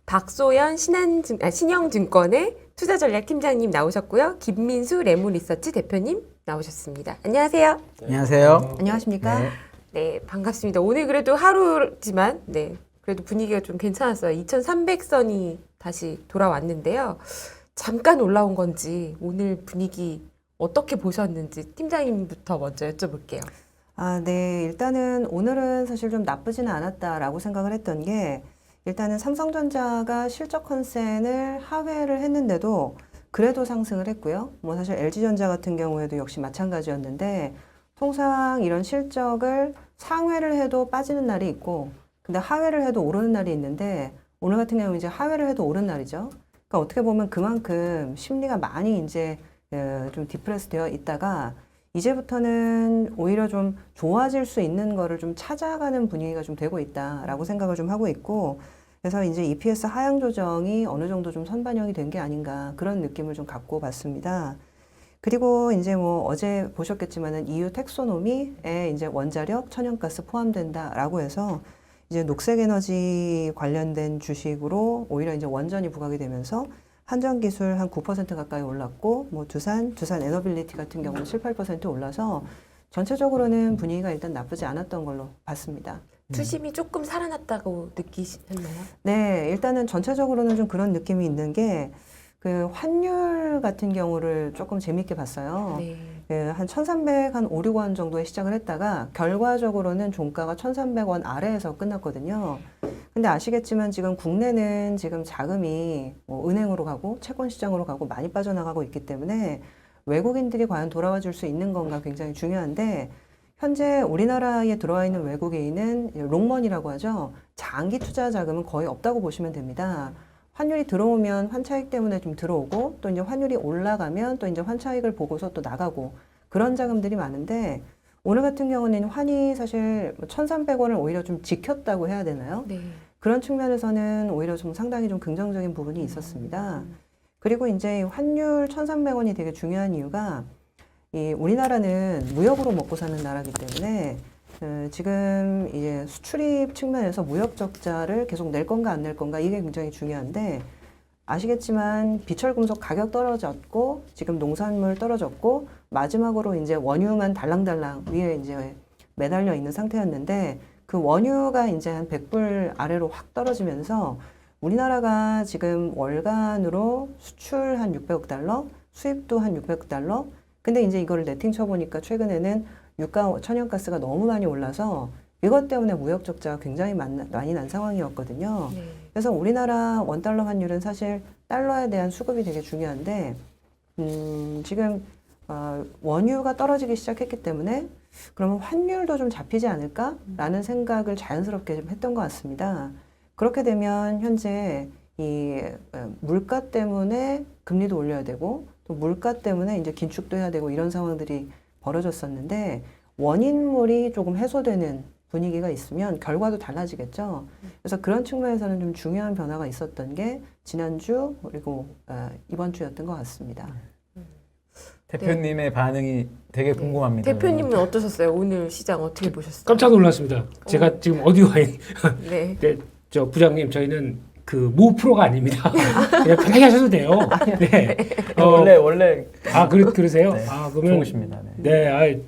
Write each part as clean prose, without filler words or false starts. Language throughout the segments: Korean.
박소연 신영증권의 투자전략팀장님 나오셨고요. 김민수 레몬리서치 대표님 나오셨습니다. 안녕하세요. 안녕하세요. 안녕하십니까? 네. 네, 반갑습니다. 오늘 그래도 하루지만 그래도 분위기가 좀 괜찮았어요. 2300선이 다시 돌아왔는데요. 잠깐 올라온 건지 오늘 분위기 어떻게 보셨는지 팀장님부터 먼저 여쭤볼게요. 네. 일단은 오늘은 사실 좀 나쁘지는 않았다라고 생각을 했던 게 일단은 삼성전자가 실적 컨센을 하회를 했는데도 그래도 상승을 했고요. 뭐 사실 LG전자 같은 경우에도 역시 마찬가지였는데 통상 이런 실적을 상회를 해도 빠지는 날이 있고 근데 하회를 해도 오르는 날이 있는데 오늘 같은 경우는 이제 하회를 해도 오른 날이죠. 그러니까 어떻게 보면 그만큼 심리가 많이 이제 좀 디프레스 되어 있다가 이제부터는 오히려 좀 좋아질 수 있는 거를 좀 찾아가는 분위기가 좀 되고 있다라고 생각을 좀 하고 있고 그래서 이제 EPS 하향 조정이 어느 정도 좀 선반영이 된 게 아닌가 그런 느낌을 좀 갖고 봤습니다. 그리고 이제 뭐 어제 보셨겠지만은 EU 텍소노미에 이제 원자력, 천연가스 포함된다라고 해서 이제 녹색 에너지 관련된 주식으로 오히려 이제 원전이 부각이 되면서 한전기술 한 9% 가까이 올랐고 뭐 두산 에너빌리티 같은 경우는 7, 8% 올라서 전체적으로는 분위기가 일단 나쁘지 않았던 걸로 봤습니다. 투심이 조금 살아났다고 느끼셨나요? 네, 일단은 전체적으로는 좀 그런 느낌이 있는 게 그 환율 같은 경우를 조금 재밌게 봤어요. 네. 한 1,300, 한 5, 6원 정도에 시작을 했다가 결과적으로는 종가가 1,300원 아래에서 끝났거든요. 근데 아시겠지만 지금 국내는 지금 자금이 뭐 은행으로 가고 채권 시장으로 가고 많이 빠져나가고 있기 때문에 외국인들이 과연 돌아와 줄 수 있는 건가 굉장히 중요한데 현재 우리나라에 들어와 있는 외국인은 롱머니라고 하죠. 장기 투자 자금은 거의 없다고 보시면 됩니다. 환율이 들어오면 환차익 때문에 좀 들어오고 또 이제 환율이 올라가면 또 이제 환차익을 보고서 또 나가고 그런 자금들이 많은데 오늘 같은 경우는 환이 사실 1,300원을 오히려 좀 지켰다고 해야 되나요? 네. 그런 측면에서는 오히려 좀 상당히 좀 긍정적인 부분이 있었습니다. 그리고 이제 환율 1,300원이 되게 중요한 이유가 이 우리나라는 무역으로 먹고 사는 나라이기 때문에 지금 이제 수출입 측면에서 무역 적자를 계속 낼 건가 안 낼 건가 이게 굉장히 중요한데 아시겠지만 비철금속 가격 떨어졌고 지금 농산물 떨어졌고 마지막으로 이제 원유만 달랑달랑 위에 이제 매달려 있는 상태였는데 그 원유가 이제 한 100불 아래로 확 떨어지면서 우리나라가 지금 월간으로 수출 한 600억 달러, 수입도 한 600억 달러. 근데 이제 이거를 네팅 쳐보니까 최근에는 유가 천연가스가 너무 많이 올라서 이것 때문에 무역 적자가 굉장히 많이 난 상황이었거든요. 네. 그래서 우리나라 원달러 환율은 사실 달러에 대한 수급이 되게 중요한데 지금 원유가 떨어지기 시작했기 때문에 그러면 환율도 좀 잡히지 않을까라는 생각을 자연스럽게 좀 했던 것 같습니다. 그렇게 되면 현재 이 물가 때문에 금리도 올려야 되고 또 물가 때문에 이제 긴축도 해야 되고 이런 상황들이 벌어졌었는데 원인물이 조금 해소되는 분위기가 있으면 결과도 달라지겠죠. 그래서 그런 측면에서는 좀 중요한 변화가 있었던 게 지난주 그리고 이번 주였던 것 같습니다. 대표님의 반응이 되게 궁금합니다. 대표님은 어떠셨어요? 오늘 시장 어떻게 보셨어요? 깜짝 놀랐습니다. 제가 지금 어디 와 있는? 네. 네, 저 부장님 저희는 그 모 프로가 아닙니다. 그냥 편하게 하셔도 돼요. 네. 원래 그러세요? 네, 그러면 좋으십니다. 네.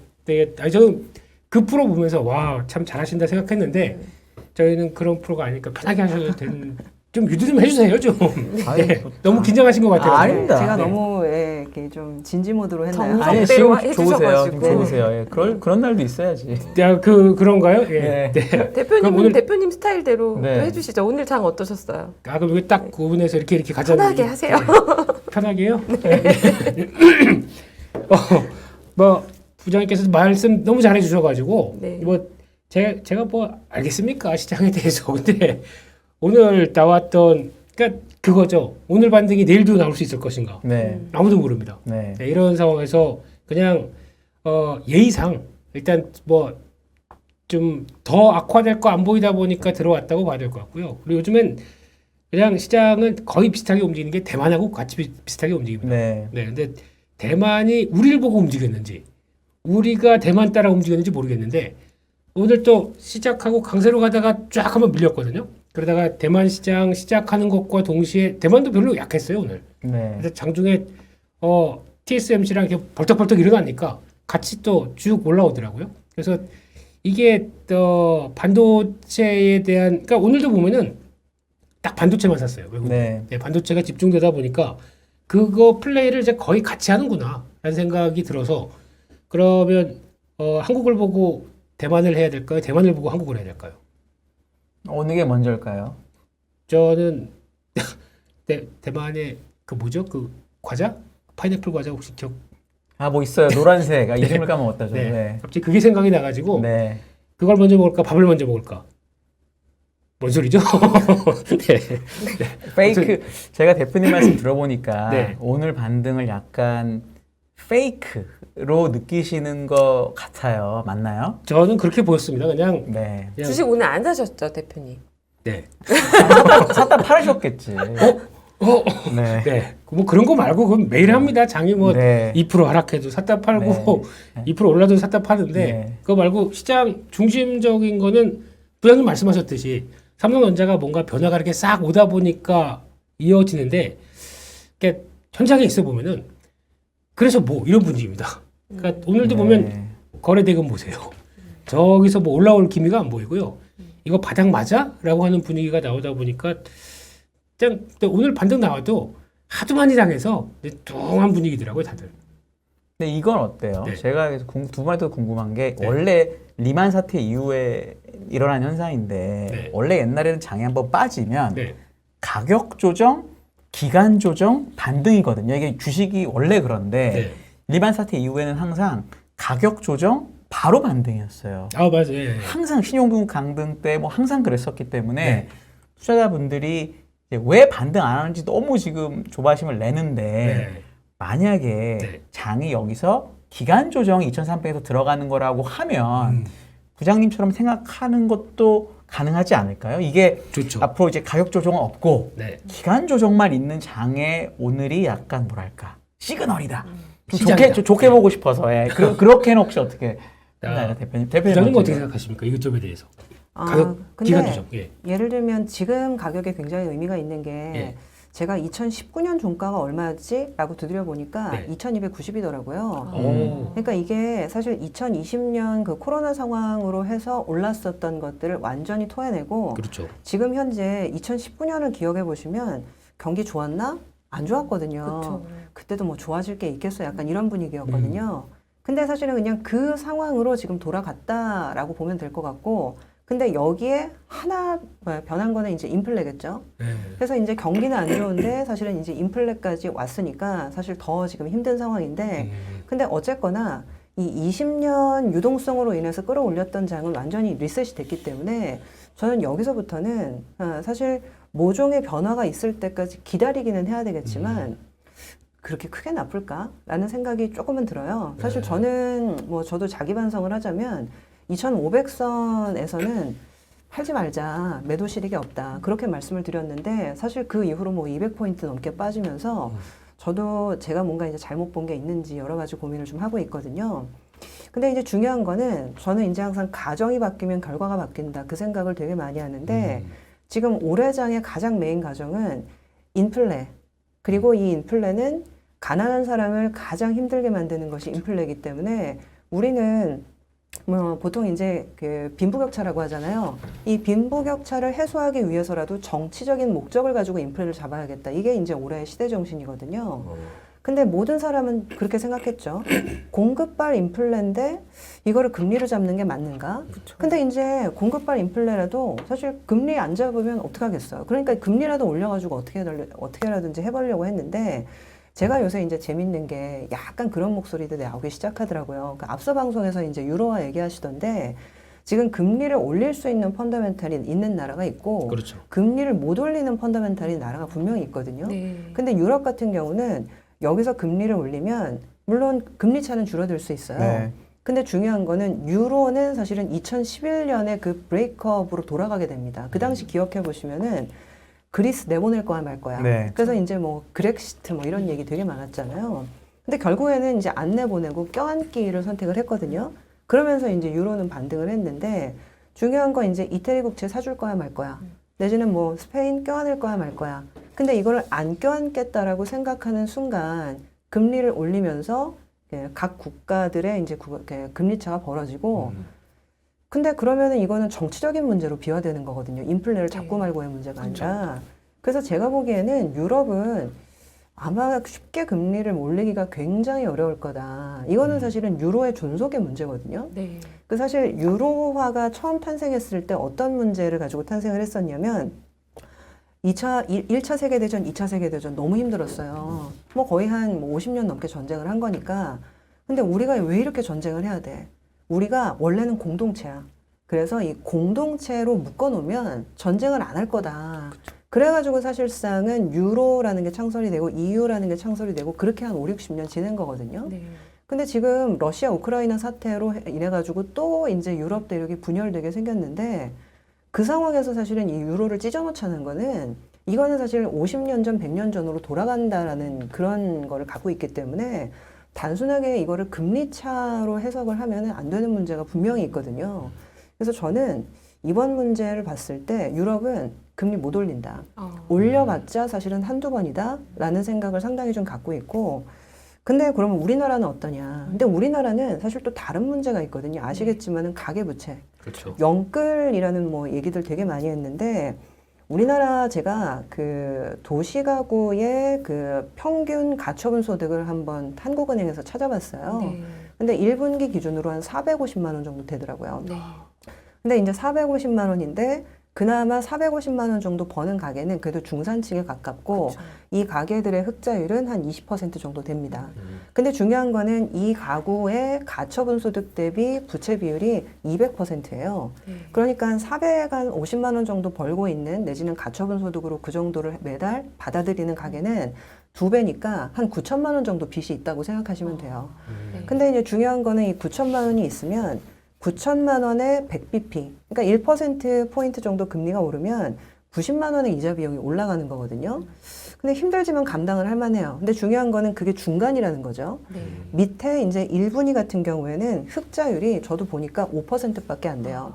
저는 그 프로 보면서 와, 참 잘하신다 생각했는데 저희는 그런 프로가 아니니까 편하게 하셔도 되는 좀 유도 좀 해주세요 좀. 네. 너무 긴장하신 것 같아요. 아닙니다. 제가 네. 너무 이렇게 좀 진지모드로 했나요? 정석. 아니 대로 지금 좋으세요. 해주셔가지고. 지금 좋으세요. 예, 그런 날도 있어야지. 그런가요? 예. 네. 네. 대표님은 오늘- 대표님 스타일대로 네. 또 해주시죠. 오늘 장 어떠셨어요? 그럼 이거 딱 구분해서 이렇게 가자면 편하게 하세요. 편하게요? 네. 뭐 부장님께서 말씀 너무 잘해 주셔가지고 네. 뭐 제가 뭐 알겠습니까 시장에 대해서. 근데 오늘 나왔던 그러니까 그거죠. 오늘 반등이 내일도 나올 수 있을 것인가? 네. 아무도 모릅니다. 네. 네, 이런 상황에서 그냥 예의상 일단 뭐 좀 더 악화될 거 안 보이다 보니까 들어왔다고 봐야 될 것 같고요. 그리고 요즘엔 그냥 시장은 거의 비슷하게 움직이는 게 대만하고 같이 비슷하게 움직입니다. 네. 네, 근데 대만이 우리를 보고 움직였는지 우리가 대만 따라 움직였는지 모르겠는데 오늘 또 시작하고 강세로 가다가 쫙 한번 밀렸거든요. 그러다가 대만 시장 시작하는 것과 동시에 대만도 별로 약했어요 오늘. 네. 그래서 장중에 TSMC랑 이렇게 벌떡벌떡 일어나니까 같이 또 쭉 올라오더라고요. 그래서 이게 반도체에 대한 그러니까 오늘도 보면은 딱 반도체만 샀어요. 외국. 네. 네, 반도체가 집중되다 보니까 그거 플레이를 이제 거의 같이 하는구나라는 생각이 들어서 그러면 한국을 보고 대만을 해야 될까요? 대만을 보고 한국을 해야 될까요? 어느 게 먼저일까요? 저는 대만의 그 뭐죠? 그 과자? 파인애플 과자 혹시 기억? 아, 뭐 있어요. 노란색. 아, 이름을 까먹었다. 저. 네. 네. 갑자기 그게 생각이 나가지고 네. 그걸 먼저 먹을까? 밥을 먼저 먹을까? 뭔 소리죠? 네. 페이크. 제가 대표님 말씀 들어보니까 네. 오늘 반등을 약간 페이크로 느끼시는 것 같아요. 맞나요? 저는 그렇게 보였습니다. 그냥 네. 주식 오늘 안 사셨죠, 대표님? 네. 샀다 팔으셨겠지. 네. 네. 뭐 그런 거 말고 그건 매일 합니다. 장이 뭐 네. 2% 하락해도 샀다 팔고 네. 2% 올라도 샀다 파는데 네. 그거 말고 시장 중심적인 거는 부장님 말씀하셨듯이 삼성전자가 뭔가 변화가 이렇게 싹 오다 보니까 이어지는데 이렇게 현장에 있어 보면은 그래서 뭐 이런 분위기입니다. 그러니까 오늘도 보면 네. 거래대금 보세요. 저기서 뭐 올라올 기미가 안 보이고요. 이거 바닥 맞아? 라고 하는 분위기가 나오다 보니까 그냥 오늘 반등 나와도 하도 많이 당해서 뚱한 분위기더라고요, 다들. 근데 이건 어때요? 네. 제가 그래서 두 마리 더 궁금한 게 네. 원래 리만 사태 이후에 일어난 현상인데 네. 원래 옛날에는 장이 한번 빠지면 네. 가격 조정, 기간 조정, 반등이거든요. 이게 주식이 원래 그런데 네. 리만 사태 이후에는 항상 가격 조정 바로 반등이었어요. 아, 맞아요. 예, 예. 항상 신용등급 강등 때 뭐 항상 그랬었기 때문에 네. 투자자분들이 이제 왜 반등 안 하는지 너무 지금 조바심을 내는데 네. 만약에 네. 장이 여기서 기간 조정이 2,300에서 들어가는 거라고 하면 부장님처럼 생각하는 것도 가능하지 않을까요? 이게 좋죠. 앞으로 이제 가격 조정은 없고 네. 기간 조정만 있는 장의 오늘이 약간 뭐랄까 시그널이다. 좀 시장이다. 좋게 네. 보고 싶어서 그렇게는 혹시 어떻게 생각해요, 대표님? 부장님 먼저. 어떻게 생각하십니까? 이것 점에 대해서. 아, 가격 근데 기간 조정. 예. 예를 들면 지금 가격에 굉장히 의미가 있는 게 예. 제가 2019년 종가가 얼마였지? 라고 두드려 보니까 네. 2290이더라고요. 오. 그러니까 이게 사실 2020년 그 코로나 상황으로 해서 올랐었던 것들을 완전히 토해내고 그렇죠. 지금 현재 2019년을 기억해 보시면 경기 좋았나? 안 좋았거든요. 그렇죠. 그때도 뭐 좋아질 게 있겠어 약간 이런 분위기였거든요. 근데 사실은 그냥 그 상황으로 지금 돌아갔다라고 보면 될 것 같고 근데 여기에 하나 변한 거는 이제 인플레겠죠. 네. 그래서 이제 경기는 안 좋은데 사실은 이제 인플레까지 왔으니까 사실 더 지금 힘든 상황인데 근데 어쨌거나 이 20년 유동성으로 인해서 끌어올렸던 장은 완전히 리셋이 됐기 때문에 저는 여기서부터는 사실 모종의 변화가 있을 때까지 기다리기는 해야 되겠지만 그렇게 크게 나쁠까라는 생각이 조금은 들어요. 사실 네. 저는 뭐 저도 자기 반성을 하자면 2500선에서는 팔지 말자, 매도 실익이 없다. 그렇게 말씀을 드렸는데 사실 그 이후로 뭐 200포인트 넘게 빠지면서 저도 제가 뭔가 이제 잘못 본 게 있는지 여러 가지 고민을 좀 하고 있거든요. 근데 이제 중요한 거는 저는 이제 항상 가정이 바뀌면 결과가 바뀐다. 그 생각을 되게 많이 하는데 지금 올해장의 가장 메인 가정은 인플레. 그리고 이 인플레는 가난한 사람을 가장 힘들게 만드는 것이 인플레이기 때문에 우리는 뭐 보통 이제 그 빈부격차라고 하잖아요. 이 빈부격차를 해소하기 위해서라도 정치적인 목적을 가지고 인플레를 잡아야겠다. 이게 이제 올해의 시대 정신이거든요. 근데 모든 사람은 그렇게 생각했죠. 공급발 인플레인데 이거를 금리로 잡는 게 맞는가? 근데 이제 공급발 인플레라도 사실 금리 안 잡으면 어떡하겠어요. 그러니까 금리라도 올려가지고 어떻게라든지 해보려고 했는데 제가 요새 이제 재밌는 게 약간 그런 목소리들이 나오기 시작하더라고요. 그러니까 앞서 방송에서 이제 유로화 얘기하시던데 지금 금리를 올릴 수 있는 펀더멘탈이 있는 나라가 있고 그렇죠. 금리를 못 올리는 펀더멘탈이 나라가 분명히 있거든요. 네. 근데 유럽 같은 경우는 여기서 금리를 올리면 물론 금리 차는 줄어들 수 있어요. 네. 근데 중요한 거는 유로는 사실은 2011년에 그 브레이크업으로 돌아가게 됩니다. 그 당시 기억해 보시면은 그리스 내보낼 거야 말 거야. 네. 그래서 이제 뭐 그렉시트 뭐 이런 얘기 되게 많았잖아요. 근데 결국에는 이제 안 내보내고 껴안기를 선택을 했거든요. 그러면서 이제 유로는 반등을 했는데 중요한 건 이제 이태리 국채 사줄 거야 말 거야. 내지는 뭐 스페인 껴안을 거야 말 거야. 근데 이걸 안 껴안겠다라고 생각하는 순간 금리를 올리면서 각 국가들의 이제 금리 차가 벌어지고 근데 그러면은 이거는 정치적인 문제로 비화되는 거거든요. 인플레를 잡고 말고의 문제가 아니라. 그래서 제가 보기에는 유럽은 아마 쉽게 금리를 올리기가 굉장히 어려울 거다. 이거는 사실은 유로의 존속의 문제거든요. 네. 그 사실 유로화가 처음 탄생했을 때 어떤 문제를 가지고 탄생을 했었냐면 1차 세계대전, 2차 세계대전 너무 힘들었어요. 뭐 거의 한 50년 넘게 전쟁을 한 거니까. 근데 우리가 왜 이렇게 전쟁을 해야 돼? 우리가 원래는 공동체야. 그래서 이 공동체로 묶어놓으면 전쟁을 안 할 거다. 그래가지고 사실상은 유로라는 게 창설이 되고 EU라는 게 창설이 되고 그렇게 한 5, 60년 지낸 거거든요. 네. 근데 지금 러시아 우크라이나 사태로 인해가지고 또 이제 유럽 대륙이 분열되게 생겼는데 그 상황에서 사실은 이 유로를 찢어놓자는 거는 이거는 사실 50년 전, 100년 전으로 돌아간다라는 그런 거를 갖고 있기 때문에 단순하게 이거를 금리 차로 해석을 하면 안 되는 문제가 분명히 있거든요. 그래서 저는 이번 문제를 봤을 때 유럽은 금리 못 올린다. 올려봤자 사실은 한두 번이다 라는 생각을 상당히 좀 갖고 있고 근데 그러면 우리나라는 어떠냐. 근데 우리나라는 사실 또 다른 문제가 있거든요. 아시겠지만은 가계부채. 그렇죠. 영끌이라는 뭐 얘기들 되게 많이 했는데 우리나라 제가 그 도시가구의 그 평균 가처분 소득을 한번 한국은행에서 찾아봤어요. 네. 근데 1분기 기준으로 한 450만 원 정도 되더라고요. 네. 근데 이제 450만 원인데 그나마 450만 원 정도 버는 가게는 그래도 중산층에 가깝고 그쵸. 이 가게들의 흑자율은 한 20% 정도 됩니다. 근데 중요한 거는 이 가구의 가처분 소득 대비 부채 비율이 200%예요. 네. 그러니까 한 450만 원 정도 벌고 있는 내지는 가처분 소득으로 그 정도를 매달 받아들이는 가게는 2배니까 한 9천만 원 정도 빚이 있다고 생각하시면 돼요. 네. 근데 이제 중요한 거는 이 9천만 원이 있으면 9천만 원에 100bp, 그러니까 1%포인트 정도 금리가 오르면 90만 원의 이자 비용이 올라가는 거거든요. 근데 힘들지만 감당을 할 만해요. 근데 중요한 거는 그게 중간이라는 거죠. 네. 밑에 이제 1분위 같은 경우에는 흑자율이 저도 보니까 5%밖에 안 돼요.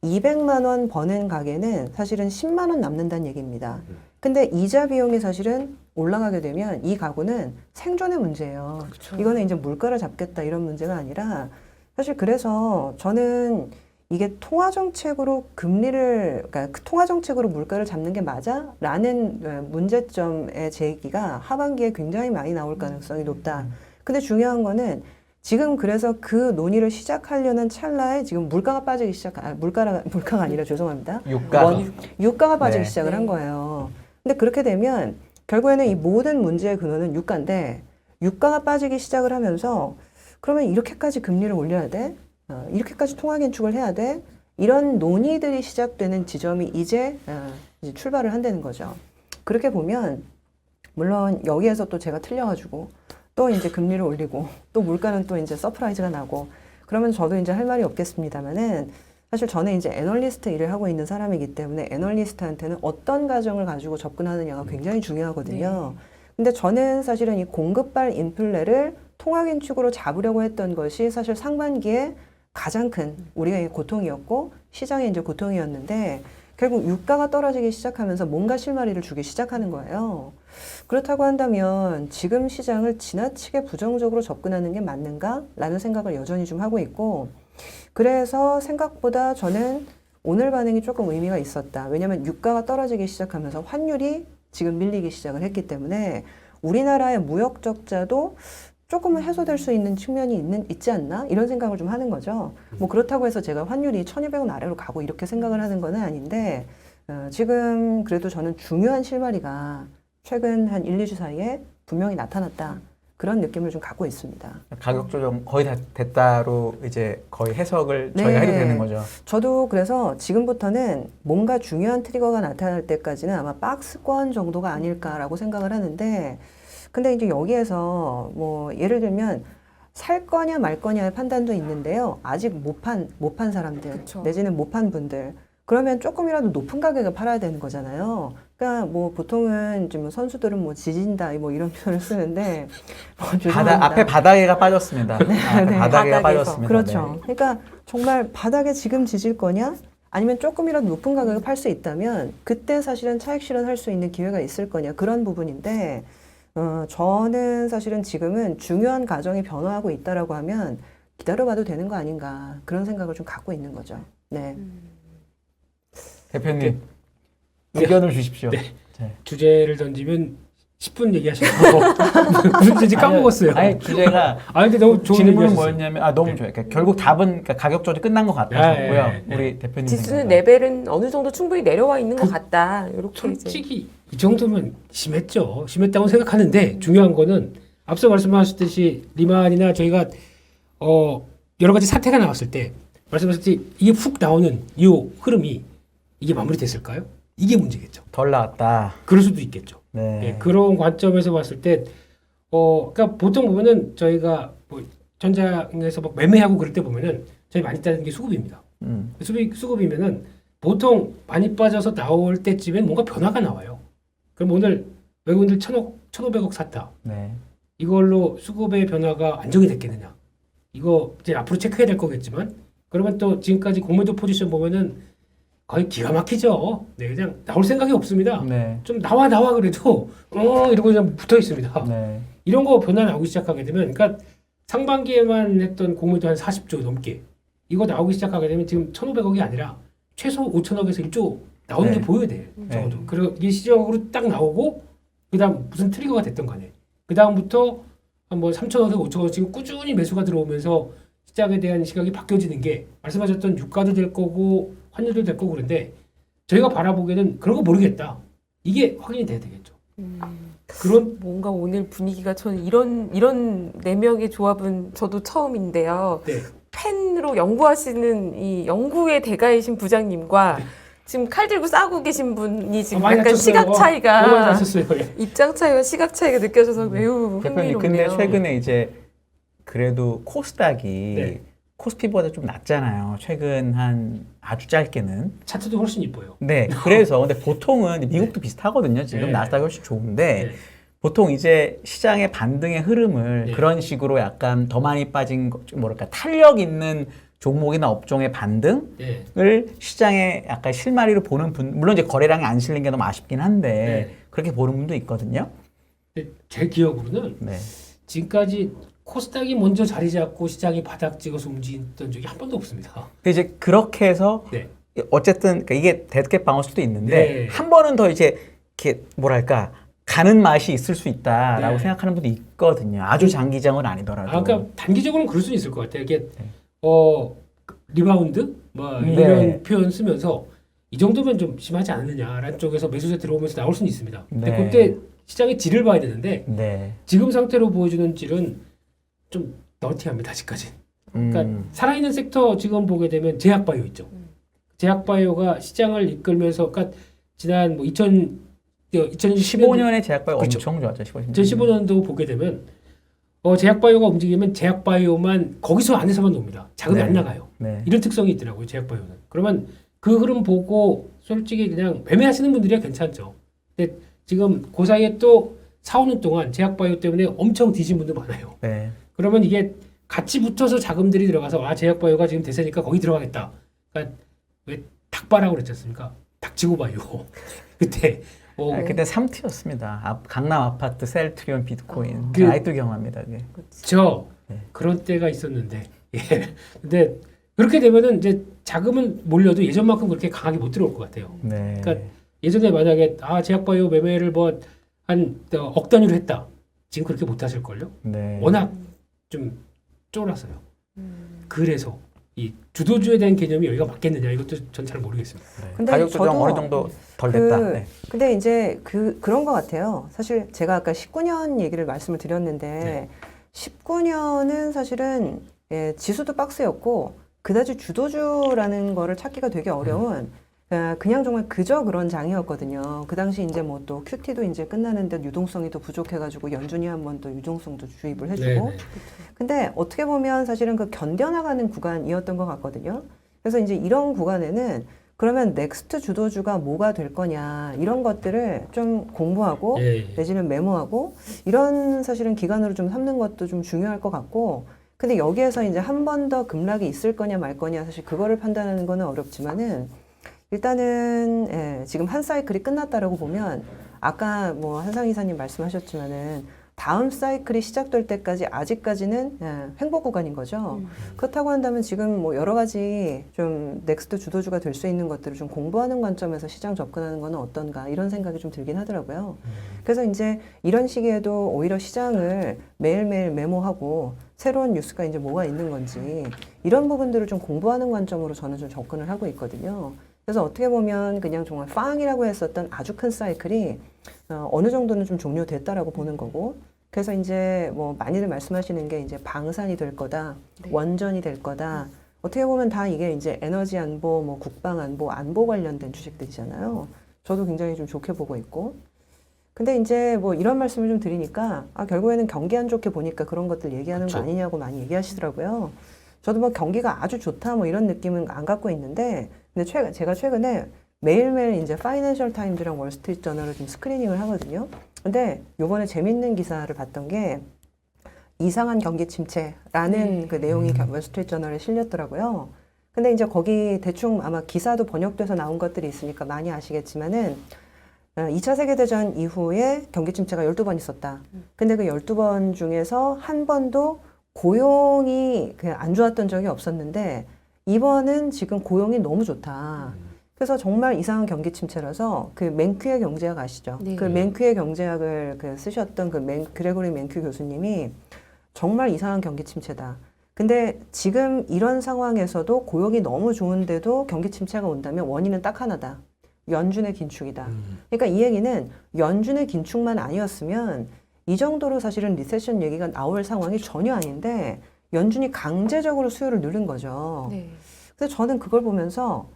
200만 원 버는 가게는 사실은 10만 원 남는다는 얘기입니다. 근데 이자 비용이 사실은 올라가게 되면 이 가구는 생존의 문제예요. 그쵸. 이거는 이제 물가를 잡겠다 이런 문제가 아니라 사실 그래서 저는 이게 통화정책으로 그러니까 통화정책으로 물가를 잡는 게 맞아? 라는 문제점의 제기가 하반기에 굉장히 많이 나올 가능성이 높다. 근데 중요한 거는 지금 그래서 그 논의를 시작하려는 찰나에 지금 물가가 빠지기 물가가 아니라 죄송합니다. 유가가 빠지기 네. 시작을 네. 한 거예요. 근데 그렇게 되면 결국에는 이 모든 문제의 근원은 유가인데 유가가 빠지기 시작을 하면서 그러면 이렇게까지 금리를 올려야 돼? 이렇게까지 통화 긴축을 해야 돼? 이런 논의들이 시작되는 지점이 이제 출발을 한다는 거죠. 그렇게 보면 물론 여기에서 또 제가 틀려가지고 또 이제 금리를 올리고 또 물가는 또 이제 서프라이즈가 나고 그러면 저도 이제 할 말이 없겠습니다만은 사실 저는 이제 애널리스트 일을 하고 있는 사람이기 때문에 애널리스트한테는 어떤 가정을 가지고 접근하느냐가 굉장히 중요하거든요. 근데 저는 사실은 이 공급발 인플레를 통화긴축으로 잡으려고 했던 것이 사실 상반기에 가장 큰 우리의 고통이었고 시장의 이제 고통이었는데 결국 유가가 떨어지기 시작하면서 뭔가 실마리를 주기 시작하는 거예요. 그렇다고 한다면 지금 시장을 지나치게 부정적으로 접근하는 게 맞는가라는 생각을 여전히 좀 하고 있고 그래서 생각보다 저는 오늘 반응이 조금 의미가 있었다. 왜냐하면 유가가 떨어지기 시작하면서 환율이 지금 밀리기 시작을 했기 때문에 우리나라의 무역 적자도 조금은 해소될 수 있는 측면이 있지 않나? 이런 생각을 좀 하는 거죠. 뭐 그렇다고 해서 제가 환율이 1,200원 아래로 가고 이렇게 생각을 하는 건 아닌데 지금 그래도 저는 중요한 실마리가 최근 한 1, 2주 사이에 분명히 나타났다. 그런 느낌을 좀 갖고 있습니다. 가격 조정 거의 다 됐다로 이제 거의 해석을 네. 저희가 해도 되는 거죠. 저도 그래서 지금부터는 뭔가 중요한 트리거가 나타날 때까지는 아마 박스권 정도가 아닐까라고 생각을 하는데 근데 이제 여기에서 뭐 예를 들면 살 거냐 말 거냐의 판단도 있는데요. 아직 못 판 사람들 그쵸. 내지는 못 판 분들 그러면 조금이라도 높은 가격에 팔아야 되는 거잖아요. 그러니까 뭐 보통은 좀 선수들은 뭐 지진다 뭐 이런 표현을 쓰는데 뭐 죄송합니다. 앞에 바닥에가 빠졌습니다. 앞에 네. 바닥에가 바닥에서. 빠졌습니다. 그렇죠. 네. 그러니까 정말 바닥에 지금 지질 거냐? 아니면 조금이라도 높은 가격에 팔 수 있다면 그때 사실은 차익 실현할 수 있는 기회가 있을 거냐 그런 부분인데 저는 사실은 지금은 중요한 가정이 변화하고 있다라고 하면 기다려봐도 되는 거 아닌가 그런 생각을 좀 갖고 있는 거죠. 네. 대표님 의견을 주십시오. 네. 네. 주제를 던지면 10분 얘기하시고 무슨 주제인지 까먹었어요. 아니 주제가 근데 너무 좋은 질문은 얘기하셨어요. 뭐였냐면 너무 네. 좋아요. 그러니까 결국 답은 그러니까 가격 조절이 끝난 것 같았고요. 네. 우리 대표님 지수는 생각은. 레벨은 어느 정도 충분히 내려와 있는 것 같다. 이렇게 이제. 솔직히 이 정도면 심했죠. 심했다고 생각하는데 중요한 거는 앞서 말씀하셨듯이 리만이나 저희가 여러 가지 사태가 나왔을 때 말씀하셨듯이 이게 훅 나오는 이 흐름이 이게 마무리됐을까요? 이게 문제겠죠. 덜 나왔다. 그럴 수도 있겠죠. 네. 예, 그런 관점에서 봤을 때 그러니까 보통 보면은 저희가 뭐 전장에서 막 매매하고 그럴 때 보면은 저희 많이 따는 게 수급입니다. 수급이면은 보통 많이 빠져서 나올 때쯤엔 뭔가 변화가 나와요. 그럼 오늘 외국인들 1,500억 샀다. 네. 이걸로 수급의 변화가 안정이 됐겠느냐? 이거 이제 앞으로 체크해야 될 거겠지만 그러면 또 지금까지 공매도 포지션 보면은 거의 기가 막히죠. 네, 그냥 나올 생각이 없습니다. 네. 좀 나와 그래도 이러고 그냥 붙어 있습니다. 네. 이런 거 변화 나오기 시작하게 되면 그러니까 상반기에만 했던 공매도 한 40조 넘게 이거 나오기 시작하게 되면 지금 1,500억이 아니라 최소 5천억에서 1조 나오는 네. 게 보여야 돼. 적어도. 네. 그리고 이게 시적으로 딱 나오고 그다음 무슨 트리거가 됐던 간에 그다음부터 한 뭐 3천억에서 5천억 지금 꾸준히 매수가 들어오면서 시장에 대한 시각이 바뀌어지는 게 말씀하셨던 유가도 될 거고 환율도 될 거고 그런데 저희가 바라보기에는 그런 거 모르겠다. 이게 확인이 돼야 되겠죠. 그런 뭔가 오늘 분위기가 저는 이런 네 명의 조합은 저도 처음인데요. 네. 펜으로 연구하시는 이 연구의 대가이신 부장님과 지금 칼 들고 싸고 계신 분이 지금 많이 약간 다쳤어요. 시각 너무 많이 차이가 다쳤어요. 예. 입장 차이와 시각 차이가 느껴져서 매우 대표님 흥미롭네요. 근데 최근에 이제 그래도 코스닥이 네. 코스피보다 좀 낮잖아요. 최근 한 아주 짧게는. 차트도 훨씬 이뻐요. 네. 그래서 근데 보통은 미국도 비슷하거든요. 지금 네. 나스닥이 훨씬 좋은데 네. 보통 이제 시장의 반등의 흐름을 네. 그런 식으로 약간 더 많이 빠진 좀 뭐랄까 탄력 있는 종목이나 업종의 반등을 네. 시장에 약간 실마리로 보는 분 물론 이제 거래량이 안 실린 게 너무 아쉽긴 한데 네. 그렇게 보는 분도 있거든요. 근데 제 기억으로는 네. 지금까지 코스닥이 먼저 자리 잡고 시장이 바닥 찍어서 움직였던 적이 한 번도 없습니다. 근데 이제 그렇게 해서 네. 어쨌든 그러니까 이게 데드캣 바운스도 있는데 네. 한 번은 더 이제 이렇게 뭐랄까 가는 맛이 있을 수 있다라고 네. 생각하는 분도 있거든요. 아주 장기적은 아니더라도. 그러니까 단기적으로는 그럴 수는 있을 것 같아요. 이게 네. 리바운드 뭐 네. 이런 표현 쓰면서 이 정도면 좀 심하지 않느냐라는 쪽에서 매수세 들어오면서 나올 수는 있습니다. 근데 네. 그때 시장의 질을 봐야 되는데 네. 지금 상태로 보여주는 질은 좀 너티합니다. 아직까지. 그러니까 살아있는 섹터 지금 보게 되면 제약바이오 있죠. 제약바이오가 시장을 이끌면서 그러니까 지난 뭐 15년에 제약바이오 그렇죠. 엄청 좋았죠. 2015년도 보게 되면 제약바이오가 움직이면 제약바이오만 거기서 안에서만 놉니다. 자금이 네. 안 나가요. 네. 이런 특성이 있더라고요. 제약바이오는. 그러면 그 흐름 보고 솔직히 그냥 매매하시는 분들이야 괜찮죠. 근데 지금 그 사이에 또 4, 5년 동안 제약바이오 때문에 엄청 뒤진 분들 많아요. 네. 그러면 이게 같이 붙어서 자금들이 들어가서 제약바이오가 지금 대세니까 거기 들어가겠다. 그러니까 왜 닭바라고 그랬지 않습니까? 닥치고 바이오. 그때 그때 3T였습니다. 강남 아파트, 셀트리온, 비트코인. 그- 아직도 경험합니다. 그게. 네. 그런 때가 있었는데 예. 근데 그렇게 되면은 이제 자금은 몰려도 예전만큼 그렇게 강하게 못 들어올 것 같아요. 네. 그러니까 예전에 만약에 제약바이오 매매를 뭐 한 억 단위로 했다. 지금 그렇게 못 하실 걸요. 네. 워낙 좀 쫄았어요. 그래서 이 주도주에 대한 개념이 여기가 맞겠느냐 이것도 전 잘 모르겠습니다. 네. 근데 가격 조정 저도 어느 정도 덜 됐다. 네. 근데 이제 그런 것 같아요. 사실 제가 아까 19년 얘기를 말씀을 드렸는데 19년은 사실은 지수도 박스였고 그다지 주도주라는 거를 찾기가 되게 어려운 그냥 정말 그저 그런 장이었거든요. 그 당시 이제 뭐 또 QT도 이제 끝나는데 유동성이 더 부족해가지고 연준이 한번 또 유동성도 주입을 해주고. 네네. 근데 어떻게 보면 사실은 그 견뎌나가는 구간이었던 것 같거든요. 그래서 이제 이런 구간에는 그러면 넥스트 주도주가 뭐가 될 거냐 이런 것들을 좀 공부하고 예. 내지는 메모하고 이런 사실은 기간으로 좀 삼는 것도 좀 중요할 것 같고 근데 여기에서 이제 한 번 더 급락이 있을 거냐 말 거냐 사실 그거를 판단하는 거는 어렵지만은 일단은 지금 한 사이클이 끝났다라고 보면 아까 뭐 한상 이사님 말씀하셨지만은 다음 사이클이 시작될 때까지 아직까지는 횡보 구간인 거죠. 그렇다고 한다면 지금 뭐 여러 가지 좀 넥스트 주도주가 될 수 있는 것들을 좀 공부하는 관점에서 시장 접근하는 거는 어떤가 이런 생각이 좀 들긴 하더라고요. 그래서 이제 이런 시기에도 오히려 시장을 매일매일 메모하고 새로운 뉴스가 이제 뭐가 있는 건지 이런 부분들을 좀 공부하는 관점으로 저는 좀 접근을 하고 있거든요. 그래서 어떻게 보면 그냥 정말 빵이라고 했었던 아주 큰 사이클이 어느 정도는 좀 종료됐다라고 보는 거고, 그래서 이제 뭐 많이들 말씀하시는 게 이제 방산이 될 거다, 네. 원전이 될 거다. 어떻게 보면 다 이게 이제 에너지 안보, 뭐 국방 안보, 안보 관련된 주식들이잖아요. 저도 굉장히 좀 좋게 보고 있고. 근데 이제 뭐 이런 말씀을 좀 드리니까 결국에는 경기 안 좋게 보니까 그런 것들 얘기하는 그쵸. 거 아니냐고 많이 얘기하시더라고요. 저도 뭐 경기가 아주 좋다 뭐 이런 느낌은 안 갖고 있는데, 근데 제가 최근에 매일매일 이제 파이낸셜 타임즈랑 월스트리트 저널을 좀 스크리닝을 하거든요. 근데 요번에 재밌는 기사를 봤던 게 이상한 경기 침체라는 그 내용이 월스트리트 저널에 실렸더라고요. 근데 이제 거기 대충 아마 기사도 번역돼서 나온 것들이 있으니까 많이 아시겠지만은 2차 세계대전 이후에 경기 침체가 12번 있었다. 근데 그 12번 중에서 한 번도 고용이 안 좋았던 적이 없었는데 이번은 지금 고용이 너무 좋다. 그래서 정말 이상한 경기 침체라서 그 맨큐의 경제학 아시죠? 네. 그 맨큐의 경제학을 쓰셨던 그레고리 맨큐 교수님이 정말 이상한 경기 침체다. 근데 지금 이런 상황에서도 고용이 너무 좋은데도 경기 침체가 온다면 원인은 딱 하나다. 연준의 긴축이다. 그러니까 이 얘기는 연준의 긴축만 아니었으면 이 정도로 사실은 리세션 얘기가 나올 상황이 전혀 아닌데 연준이 강제적으로 수요를 누른 거죠. 네. 그래서 저는 그걸 보면서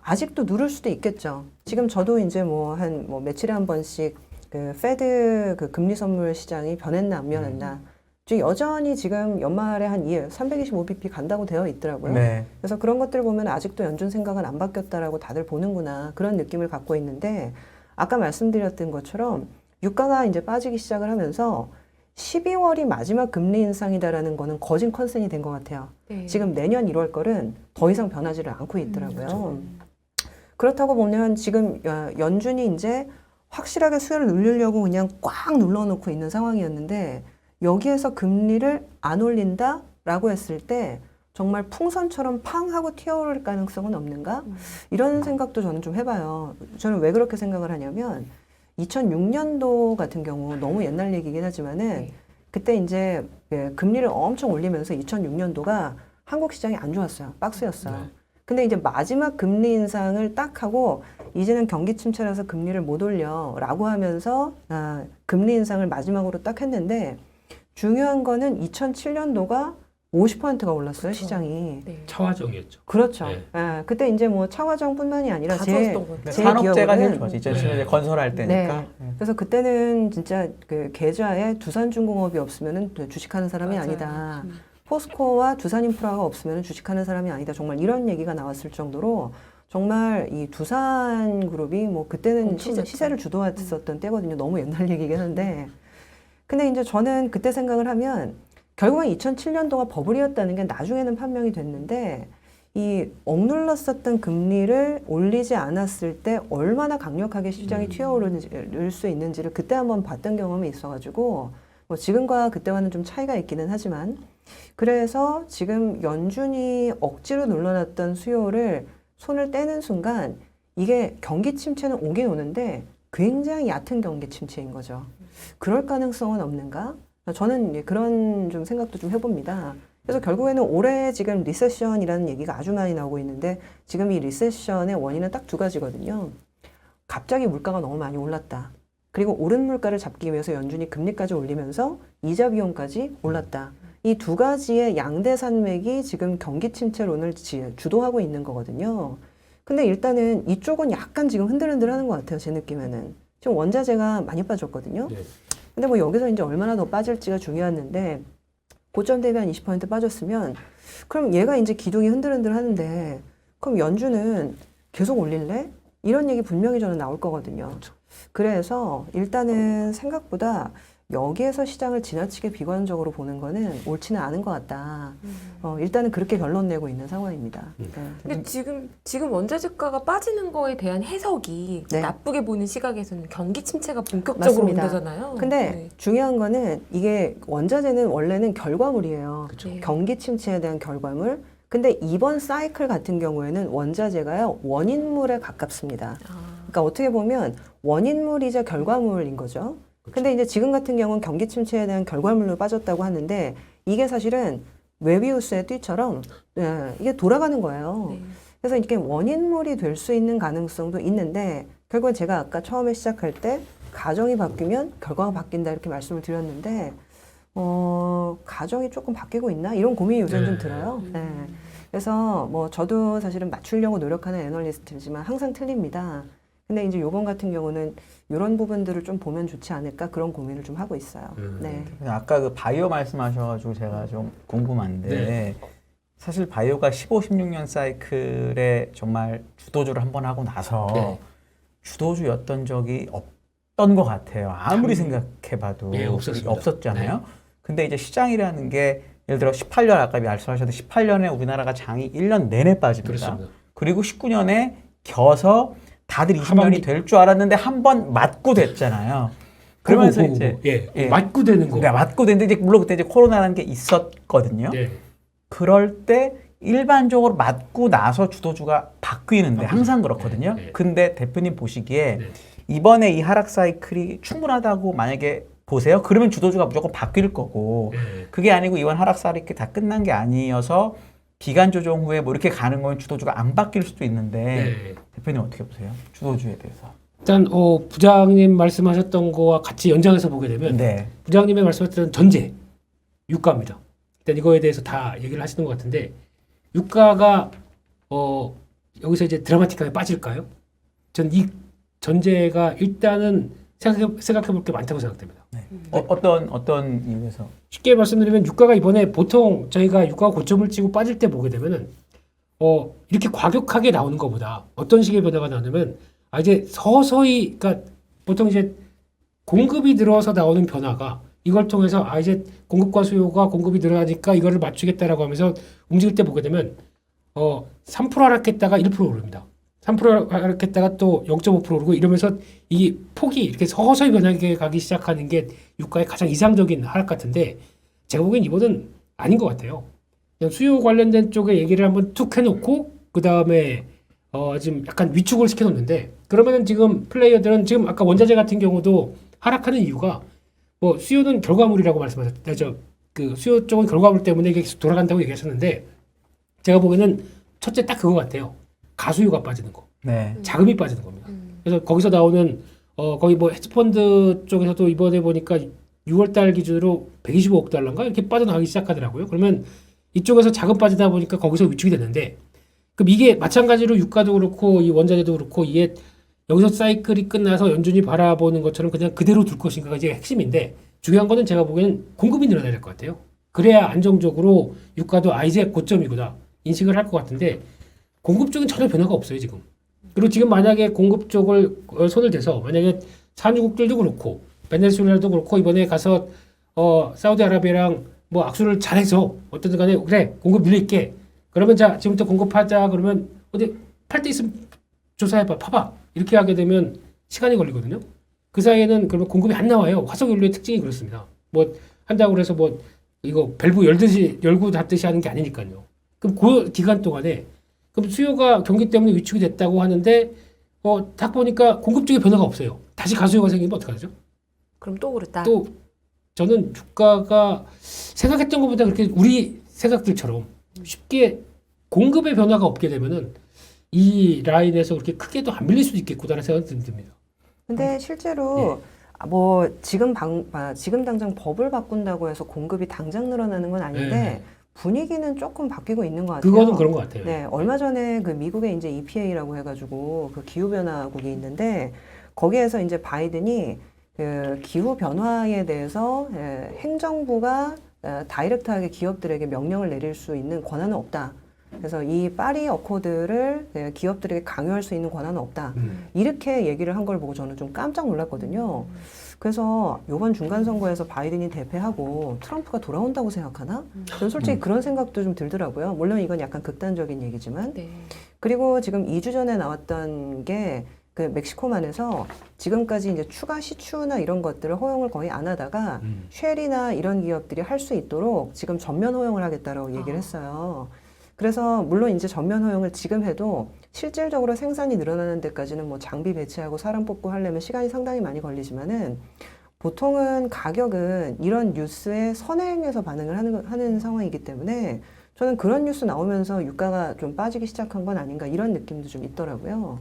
아직도 누를 수도 있겠죠. 지금 저도 이제 뭐 며칠에 한 번씩 그 페드 그 금리 선물 시장이 변했나 안 변했나. 지금 여전히 지금 연말에 한 325bp 간다고 되어 있더라고요. 네. 그래서 그런 것들 보면 아직도 연준 생각은 안 바뀌었다라고 다들 보는구나 그런 느낌을 갖고 있는데, 아까 말씀드렸던 것처럼 유가가 이제 빠지기 시작을 하면서 12월이 마지막 금리 인상이다라는 거는 거진 컨센이 된 것 같아요. 네. 지금 내년 1월 거는 더 이상 변하지를 않고 있더라고요. 그렇다고 보면 지금 연준이 이제 확실하게 수요를 늘리려고 그냥 꽉 눌러놓고 있는 상황이었는데 여기에서 금리를 안 올린다라고 했을 때 정말 풍선처럼 팡 하고 튀어오를 가능성은 없는가? 이런 생각도 저는 좀 해봐요. 저는 왜 그렇게 생각을 하냐면 2006년도 같은 경우 너무 옛날 얘기긴 하지만은 네. 그때 이제 금리를 엄청 올리면서 2006년도가 한국 시장이 안 좋았어요. 박스였어요. 네. 근데 이제 마지막 금리 인상을 딱 하고 이제는 경기 침체라서 금리를 못 올려라고 하면서 금리 인상을 마지막으로 딱 했는데 중요한 거는 2007년도가 50%가 올랐어요, 그쵸. 시장이. 네. 차화정이었죠. 그렇죠. 네. 그때 이제 뭐 차화정뿐만이 아니라 다 제 좋았던 것 같아요. 제 산업재가 제일 기억으로는- 좋았지. 2010년대 건설할 때니까. 네. 그래서 그때는 진짜 그 계좌에 두산중공업이 없으면은 주식하는 사람이 맞아요. 아니다. 포스코와 두산인프라가 없으면 주식하는 사람이 아니다. 정말 이런 얘기가 나왔을 정도로 정말 이 두산그룹이 뭐 그때는 엄청났죠. 시세를 주도했었던 때거든요. 너무 옛날 얘기긴 한데. 근데 이제 저는 그때 생각을 하면 결국은 2007년도가 버블이었다는 게 나중에는 판명이 됐는데 이 억눌렀었던 금리를 올리지 않았을 때 얼마나 강력하게 시장이 튀어오를 수 있는지를 그때 한번 봤던 경험이 있어가지고 뭐 지금과 그때와는 좀 차이가 있기는 하지만, 그래서 지금 연준이 억지로 눌러놨던 수요를 손을 떼는 순간 이게 경기 침체는 오긴 오는데 굉장히 얕은 경기 침체인 거죠. 그럴 가능성은 없는가? 저는 그런 좀 생각도 좀 해봅니다. 그래서 결국에는 올해 지금 리세션이라는 얘기가 아주 많이 나오고 있는데 지금 이 리세션의 원인은 딱 두 가지거든요. 갑자기 물가가 너무 많이 올랐다. 그리고 오른 물가를 잡기 위해서 연준이 금리까지 올리면서 이자 비용까지 올랐다. 이 두 가지의 양대 산맥이 지금 경기 침체론을 주도하고 있는 거거든요. 근데 일단은 이쪽은 약간 지금 흔들흔들하는 것 같아요. 제 느낌에는. 지금 원자재가 많이 빠졌거든요. 네. 근데 뭐 여기서 이제 얼마나 더 빠질지가 중요했는데 고점 대비 한 20% 빠졌으면 그럼 얘가 이제 기둥이 흔들흔들 하는데 그럼 연준은 계속 올릴래? 이런 얘기 분명히 저는 나올 거거든요. 그래서 일단은 생각보다 여기에서 시장을 지나치게 비관적으로 보는 거는 옳지는 않은 것 같다. 일단은 그렇게 결론 내고 있는 상황입니다. 네. 근데 지금 원자재가가 빠지는 거에 대한 해석이 네. 나쁘게 보는 시각에서는 경기 침체가 본격적으로 맞습니다. 온다잖아요. 근데 네. 중요한 거는 이게 원자재는 원래는 결과물이에요. 네. 경기 침체에 대한 결과물. 근데 이번 사이클 같은 경우에는 원자재가요 원인물에 가깝습니다. 그러니까 어떻게 보면 원인물이자 결과물인 거죠. 근데 이제 지금 같은 경우는 경기 침체에 대한 결과물로 빠졌다고 하는데 이게 사실은 웨비우스의 띠처럼 이게 돌아가는 거예요. 네. 그래서 이렇게 원인물이 될 수 있는 가능성도 있는데 결국은 제가 아까 처음에 시작할 때 가정이 바뀌면 결과가 바뀐다 이렇게 말씀을 드렸는데 가정이 조금 바뀌고 있나 이런 고민이 요즘 좀 들어요. 네. 그래서 뭐 저도 사실은 맞추려고 노력하는 애널리스트지만 항상 틀립니다. 근데 이제 요번 같은 경우는 이런 부분들을 좀 보면 좋지 않을까 그런 고민을 좀 하고 있어요. 네. 아까 그 바이오 말씀하셔가지고 제가 좀 궁금한데 네. 사실 바이오가 15, 16년 사이클에 정말 주도주를 한번 하고 나서 네. 주도주였던 적이 없던 것 같아요. 아무리 생각해봐도 네, 없었습니다. 없었잖아요. 근데 이제 시장이라는 게 예를 들어 18년 아까 말씀하셨듯이 18년에 우리나라가 장이 1년 내내 빠집니다. 그렇습니다. 그리고 19년에 겨서 다들 20년이 하반기. 될 줄 알았는데 한 번 맞고 됐잖아요. 그러면서 이제 예. 맞고 되는 거. 그러니까 맞고 됐는데 이제 물론 그때 이제 코로나라는 게 있었거든요. 네. 그럴 때 일반적으로 맞고 나서 주도주가 바뀌는데 항상 그렇거든요. 네. 근데 대표님 보시기에 네. 이번에 이 하락 사이클이 충분하다고 만약에 보세요. 그러면 주도주가 무조건 바뀔 거고 네. 그게 아니고 이번 하락 사이클이 다 끝난 게 아니어서 기간 조정 후에 뭐 이렇게 가는 거면 주도주가 안 바뀔 수도 있는데 네. 대표님 어떻게 보세요? 주도주에 대해서. 일단 부장님 말씀하셨던 거와 같이 연장해서 보게 되면 네. 부장님의 말씀하셨던 전제 유가입니다. 일단 이거에 대해서 다 얘기를 하시는 것 같은데 유가가 여기서 이제 드라마틱하게 빠질까요? 전 이 전제가 일단은 생각해 볼 게 많다고 생각됩니다. 네. 어떤 이유에서? 쉽게 말씀드리면 유가가 이번에 보통 저희가 유가 고점을 찍고 빠질 때 보게 되면은 이렇게 과격하게 나오는 것보다 어떤 식의 변화가 나냐면 이제 서서히 그러니까 보통 이제 공급이 늘어서 나오는 변화가 이걸 통해서 이제 공급과 수요가 공급이 늘어나니까 이거를 맞추겠다라고 하면서 움직일 때 보게 되면 3% 하락했다가 1% 오릅니다. 3% 하락했다가 또 0.5% 오르고 이러면서 이 폭이 이렇게 서서히 변하게 가기 시작하는 게 유가의 가장 이상적인 하락 같은데 제가 보기엔 이번은 아닌 것 같아요. 그냥 수요 관련된 쪽에 얘기를 한번 툭 해놓고 그 다음에 지금 약간 위축을 시켜놓는데 그러면은 지금 플레이어들은 지금 아까 원자재 같은 경우도 하락하는 이유가 뭐 수요는 결과물이라고 말씀하셨죠. 그 수요 쪽은 결과물 때문에 이게 돌아간다고 얘기하셨는데 제가 보기에는 첫째 딱 그거 같아요. 가수요가 빠지는 거, 네. 자금이 빠지는 겁니다. 그래서 거기서 나오는 거기 뭐 헤지펀드 쪽에서도 이번에 보니까 6월달 기준으로 125억 달러인가 이렇게 빠져나가기 시작하더라고요. 그러면 이쪽에서 자금 빠지다 보니까 거기서 위축이 되는데 그럼 이게 마찬가지로 유가도 그렇고 이 원자재도 그렇고 이게 여기서 사이클이 끝나서 연준이 바라보는 것처럼 그냥 그대로 둘 것인가가 이제 핵심인데 중요한 거는 제가 보기에는 공급이 늘어나야 될 것 같아요. 그래야 안정적으로 유가도 이제 고점이구나 인식을 할 것 같은데 공급 쪽은 전혀 변화가 없어요 지금. 그리고 지금 만약에 공급 쪽을 손을 대서 만약에 산유국들도 그렇고 베네수엘라도 그렇고 이번에 가서 사우디아라비아랑 뭐 악수를 잘해서 어쨌든 간에 그래 공급 늘릴게. 그러면 자 지금부터 공급하자 그러면 어디 팔 데 있으면 조사해봐 파봐 이렇게 하게 되면 시간이 걸리거든요. 그 사이에는 그러면 공급이 안 나와요. 화석연료의 특징이 그렇습니다. 뭐 한다고 해서 뭐 이거 밸브 열고 닫듯이 하는 게 아니니까요. 그럼 그 기간 동안에 그럼 수요가 경기 때문에 위축이 됐다고 하는데 딱 보니까 공급 쪽에 변화가 없어요. 다시 가수요가 생기면 어떡하죠? 그럼 또 오르다. 또 저는 주가가 생각했던 것보다 그렇게 우리 생각들처럼 쉽게 공급의 변화가 없게 되면은 이 라인에서 그렇게 크게도 안 밀릴 수도 있겠구나라는 생각이 듭니다. 근데 실제로 뭐 지금 당장 법을 바꾼다고 해서 공급이 당장 늘어나는 건 아닌데 분위기는 조금 바뀌고 있는 것 같아요. 그거는 그런 것 같아요. 네, 얼마 전에 그 미국의 이제 EPA라고 해가지고 그 기후 변화국이 있는데 거기에서 이제 바이든이 그 기후 변화에 대해서 행정부가 다이렉트하게 기업들에게 명령을 내릴 수 있는 권한은 없다. 그래서 이 파리 어코드를 기업들에게 강요할 수 있는 권한은 없다. 이렇게 얘기를 한 걸 보고 저는 좀 깜짝 놀랐거든요. 그래서 이번 중간 선거에서 바이든이 대패하고 트럼프가 돌아온다고 생각하나? 저는 솔직히 그런 생각도 좀 들더라고요. 물론 이건 약간 극단적인 얘기지만. 네. 그리고 지금 2주 전에 나왔던 게 그 멕시코만에서 지금까지 이제 추가 시추나 이런 것들을 허용을 거의 안 하다가 쉘이나 이런 기업들이 할 수 있도록 지금 전면 허용을 하겠다라고 얘기를 했어요. 그래서 물론 이제 전면 허용을 지금 해도 실질적으로 생산이 늘어나는 데까지는 뭐 장비 배치하고 사람 뽑고 하려면 시간이 상당히 많이 걸리지만은 보통은 가격은 이런 뉴스에 선행해서 반응을 하는 상황이기 때문에 저는 그런 뉴스 나오면서 유가가 좀 빠지기 시작한 건 아닌가 이런 느낌도 좀 있더라고요.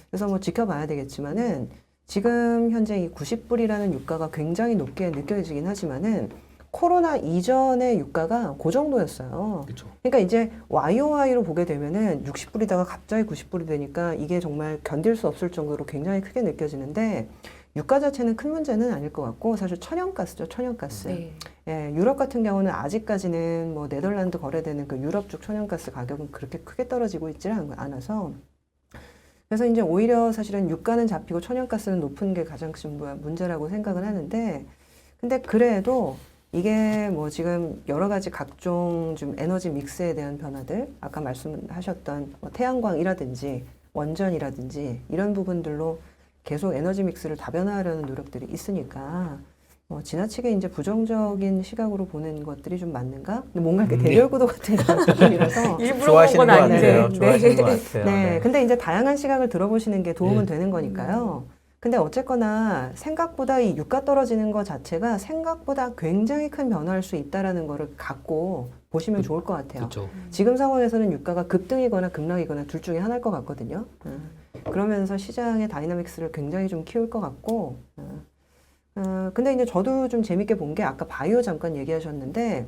그래서 뭐 지켜봐야 되겠지만은 지금 현재 이 90불이라는 유가가 굉장히 높게 느껴지긴 하지만은 코로나 이전의 유가가 그 정도였어요. 그렇죠. 그러니까 이제 YOY로 보게 되면은 60불이다가 갑자기 90불이 되니까 이게 정말 견딜 수 없을 정도로 굉장히 크게 느껴지는데 유가 자체는 큰 문제는 아닐 것 같고 사실 천연가스죠, 천연가스. 네. 예, 유럽 같은 경우는 아직까지는 뭐 네덜란드 거래되는 그 유럽 쪽 천연가스 가격은 그렇게 크게 떨어지고 있지는 않아서 그래서 이제 오히려 사실은 유가는 잡히고 천연가스는 높은 게 가장 큰 문제라고 생각을 하는데 근데 그래도 이게 뭐 지금 여러 가지 각종 좀 에너지 믹스에 대한 변화들 아까 말씀하셨던 뭐 태양광이라든지 원전이라든지 이런 부분들로 계속 에너지 믹스를 다변화하려는 노력들이 있으니까 지나치게 이제 부정적인 시각으로 보는 것들이 좀 맞는가? 근데 뭔가 이렇게 대결 구도 같은 느낌이라서 일부러 좋아하시는 본 것 건 같아요. 아닌데. 좋아하시는 것 같아요. 네, 근데 이제 다양한 시각을 들어보시는 게 도움은 네. 되는 거니까요. 근데 어쨌거나 생각보다 이 유가 떨어지는 것 자체가 생각보다 굉장히 큰 변화할 수 있다라는 거를 갖고 보시면 좋을 것 같아요. 그렇죠. 지금 상황에서는 유가가 급등이거나 급락이거나 둘 중에 하나일 것 같거든요. 그러면서 시장의 다이나믹스를 굉장히 좀 키울 것 같고 근데 이제 저도 좀 재밌게 본 게 아까 바이오 잠깐 얘기하셨는데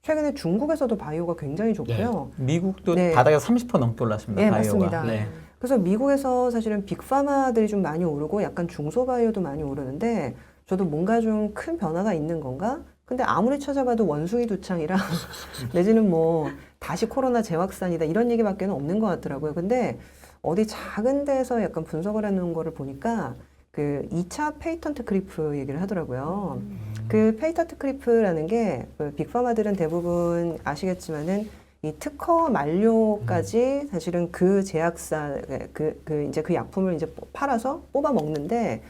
최근에 중국에서도 바이오가 굉장히 좋고요. 미국도 네. 바닥에서 30% 넘게 올랐습니다. 네, 바이오가. 맞습니다. 네. 그래서 미국에서 사실은 빅파마들이 좀 많이 오르고 약간 중소바이오도 많이 오르는데 저도 뭔가 좀 큰 변화가 있는 건가? 근데 아무리 찾아봐도 원숭이 두창이라 내지는 뭐 다시 코로나 재확산이다 이런 얘기밖에 없는 것 같더라고요. 근데 어디 작은 데서 약간 분석을 해놓은 거를 보니까 그 2차 페이턴트 크리프 얘기를 하더라고요. 그 페이턴트 크리프라는 게 빅파마들은 대부분 아시겠지만은 이 특허 만료까지 사실은 그 제약사 이제 그 약품을 이제 팔아서 뽑아 먹는데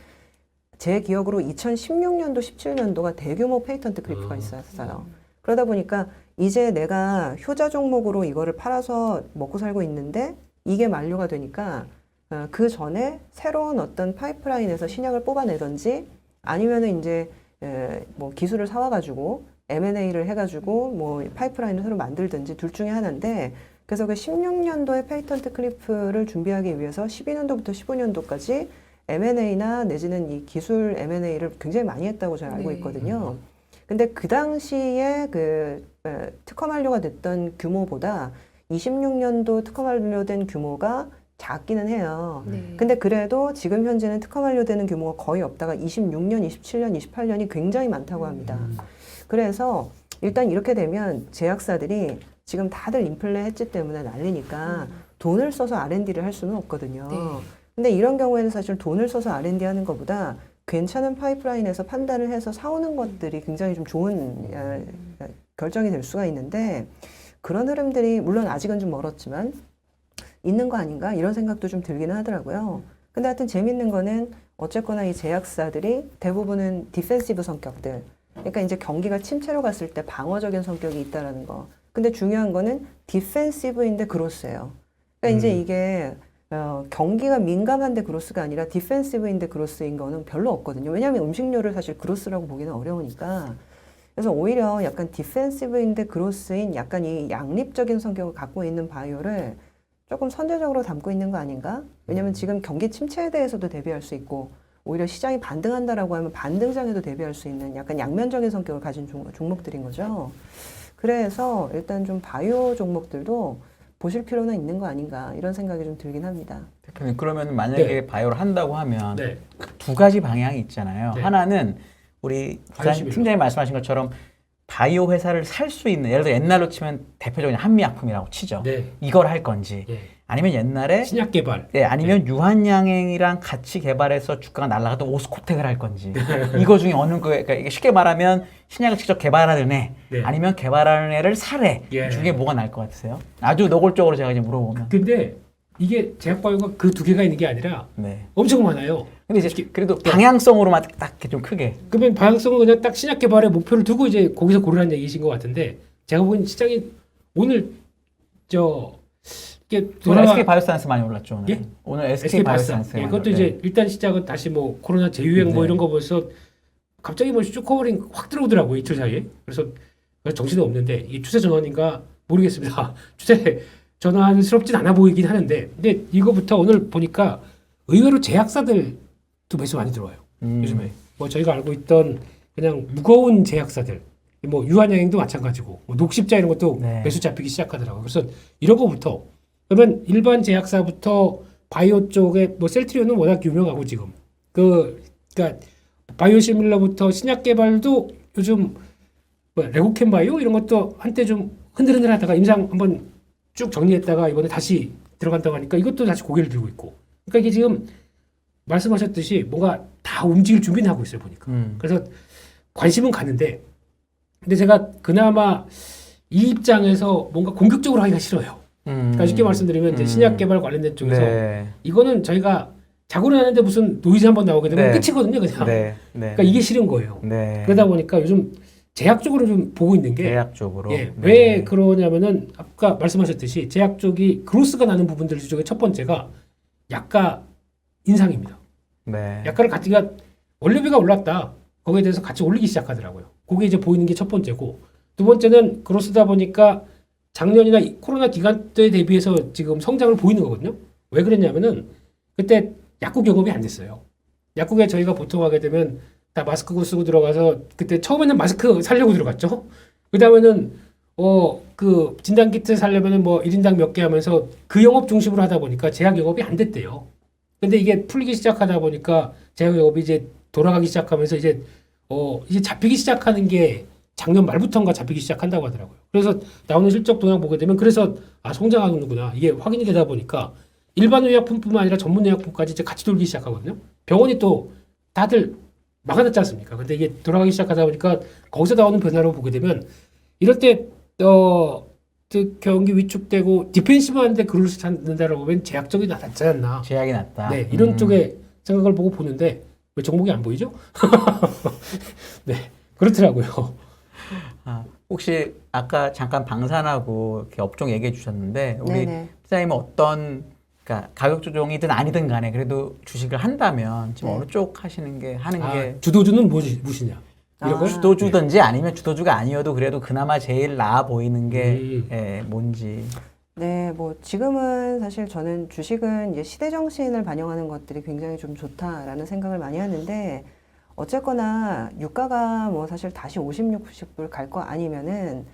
제 기억으로 2016년도 17년도가 대규모 페이턴트 크리프가 있었어요. 그러다 보니까 이제 내가 효자 종목으로 이거를 팔아서 먹고 살고 있는데 이게 만료가 되니까 그 전에 새로운 어떤 파이프라인에서 신약을 뽑아내든지 아니면은 이제 뭐 기술을 사와가지고 M&A를 해가지고 뭐 파이프라인을 새로 만들든지 둘 중에 하나인데 그래서 그 16년도에 페이턴트 클리프를 준비하기 위해서 12년도부터 15년도까지 M&A나 내지는 이 기술 M&A를 굉장히 많이 했다고 제가 알고 있거든요. 근데 그 당시에 그 특허 만료가 됐던 규모보다 26년도 특허 만료된 규모가 작기는 해요. 네. 근데 그래도 지금 현재는 특허 만료되는 규모가 거의 없다가 26년, 27년, 28년이 굉장히 많다고 합니다. 그래서 일단 이렇게 되면 제약사들이 지금 다들 인플레 했지 때문에 난리니까 돈을 써서 R&D를 할 수는 없거든요. 네. 근데 이런 경우에는 사실 돈을 써서 R&D 하는 것보다 괜찮은 파이프라인에서 판단을 해서 사오는 것들이 굉장히 좀 좋은 결정이 될 수가 있는데 그런 흐름들이 물론 아직은 좀 멀었지만 있는 거 아닌가 이런 생각도 좀 들기는 하더라고요. 근데 하여튼 재밌는 거는 어쨌거나 이 제약사들이 대부분은 디펜시브 성격들 그러니까 이제 경기가 침체로 갔을 때 방어적인 성격이 있다라는 거. 근데 중요한 거는 디펜시브인데 그로스예요. 그러니까 이제 이게 경기가 민감한데 그로스가 아니라 디펜시브인데 그로스인 거는 별로 없거든요. 왜냐하면 음식료를 사실 그로스라고 보기는 어려우니까. 그래서 오히려 약간 디펜시브인데 그로스인 약간 이 양립적인 성격을 갖고 있는 바이오를 조금 선제적으로 담고 있는 거 아닌가? 왜냐하면 지금 경기 침체에 대해서도 대비할 수 있고 오히려 시장이 반등한다라고 하면 반등장에도 대비할 수 있는 약간 양면적인 성격을 가진 종목들인 거죠. 그래서 일단 좀 바이오 종목들도 보실 필요는 있는 거 아닌가 이런 생각이 좀 들긴 합니다. 대표님 그러면 만약에 네. 바이오를 한다고 하면 네. 두 가지 방향이 있잖아요. 네. 하나는 우리 관심이요. 팀장님 말씀하신 것처럼 바이오 회사를 살 수 있는, 예를 들어 옛날로 치면 대표적인 한미약품이라고 치죠. 네. 이걸 할 건지, 예. 아니면 옛날에 신약 개발. 네, 아니면 유한양행이랑 같이 개발해서 주가가 날아갔던 오스코텍을 할 건지, 이거 중에 어느 거, 그러니까 이게 쉽게 말하면 신약을 직접 개발하는 애, 네. 아니면 개발하는 애를 사래 예. 중에 뭐가 나을 것 같으세요? 아주 노골적으로 제가 이제 물어보면. 근데 이게 제약바이오가 그 두 개가 있는 게 아니라 네. 엄청 많아요. 근데 이제 그래도 방향성으로만 딱 이렇게 좀 크게. 그러면 방향성은 그냥 딱 신약 개발에 목표를 두고 이제 거기서 고르라는 얘기이신 것 같은데 제가 보기엔 시장이 오늘 이게 오늘 SK 바이오사이언스 많이 올랐죠 오늘. 예? 오늘 SK 바이오사이언스. 예, 그것도 이제 일단 시작은 다시 뭐 코로나 재유행 뭐 네. 이런 거 벌써 갑자기 뭐 슈 커버링 확 들어오더라고요 이틀 사이에. 그래서 정신이 없는데 이 추세 전환인가 모르겠습니다. 추세 전환스럽진 않아 보이긴 하는데 근데 이거부터 오늘 보니까 의외로 제약사들도 매수 많이 들어와요. 요즘에 뭐 저희가 알고 있던 그냥 무거운 제약사들 뭐 유한양행도 마찬가지고 뭐 녹십자 이런 것도 네. 매수 잡히기 시작하더라고요. 그래서 이런 거부터 그러면 일반 제약사부터 바이오 쪽에 뭐 셀트리온은 워낙 유명하고 지금 그러니까 바이오시밀러부터 신약 개발도 요즘 뭐 레고캠 바이오 이런 것도 한때 좀 흔들흔들하다가 임상 한번 쭉 정리했다가 이번에 다시 들어간다고 하니까 이것도 다시 고개를 들고 있고 그러니까 이게 지금 말씀하셨듯이 뭔가 다 움직일 준비는 하고 있어요 보니까 그래서 관심은 가는데 근데 제가 그나마 이 입장에서 뭔가 공격적으로 하기가 싫어요. 그러니까 쉽게 말씀드리면 이제 신약 개발 관련된 쪽에서 네. 이거는 저희가 자고는 하는데 무슨 노이즈 한번 나오게 되면 네. 끝이거든요 그냥. 네. 네. 그러니까 이게 싫은 거예요. 네. 그러다 보니까 요즘 제약 쪽으로 좀 보고 있는 게 제약 쪽으로. 예, 네. 왜 그러냐면은 아까 말씀하셨듯이 제약 쪽이 그로스가 나는 부분들 중에 첫 번째가 약가 인상입니다. 네. 약가를 같이가 원료비가 올랐다. 거기에 대해서 같이 올리기 시작하더라고요. 그게 이제 보이는 게 첫 번째고 두 번째는 그로스다 보니까 작년이나 이 코로나 기간 때에 대비해서 지금 성장을 보이는 거거든요. 왜 그랬냐면은 그때 약국 영업이 안 됐어요. 약국에 저희가 보통 하게 되면 다 마스크 쓰고 들어가서 그때 처음에는 마스크 사려고 들어갔죠. 그 다음에는 그 진단 키트 사려면은 뭐 1인당 몇 개 하면서 그 영업 중심으로 하다 보니까 제약 영업이 안 됐대요. 근데 이게 풀리기 시작하다 보니까 제약 영업이 이제 돌아가기 시작하면서 이제 잡히기 시작하는 게 작년 말부터인가 잡히기 시작한다고 하더라고요. 그래서 나오는 실적 동향 보게 되면 그래서 성장하는구나 이게 확인이 되다 보니까 일반 의약품뿐만 아니라 전문 의약품까지 이제 같이 돌기 시작하거든요. 병원이 또 다들 막아놨지 않습니까? 근데 이게 돌아가기 시작하다 보니까 거기서 나오는 변화로 보게 되면 이럴 때 경기 위축되고 디펜시브한데 그럴 수 찾는다라고 보면 제약적이 낫지 않나. 제약이 낫다. 네, 이런 쪽에 생각을 보고 보는데 왜 종목이 안 보이죠? 네, 그렇더라고요. 혹시 아까 잠깐 방산하고 이렇게 업종 얘기해 주셨는데 우리 네네. 기자님은 어떤 그러니까 가격 조정이든 아니든 간에 그래도 주식을 한다면 지금 네. 어느 쪽 하시는 게 게 주도주는 무엇이냐? 이런 걸? 주도주든지 아니면 주도주가 아니어도 그래도 그나마 제일 나아 보이는 게 음. 뭔지. 네, 뭐 지금은 사실 저는 주식은 이제 시대 정신을 반영하는 것들이 굉장히 좀 좋다라는 생각을 많이 하는데 어쨌거나 유가가 뭐 사실 다시 50, 60불 갈 거 아니면은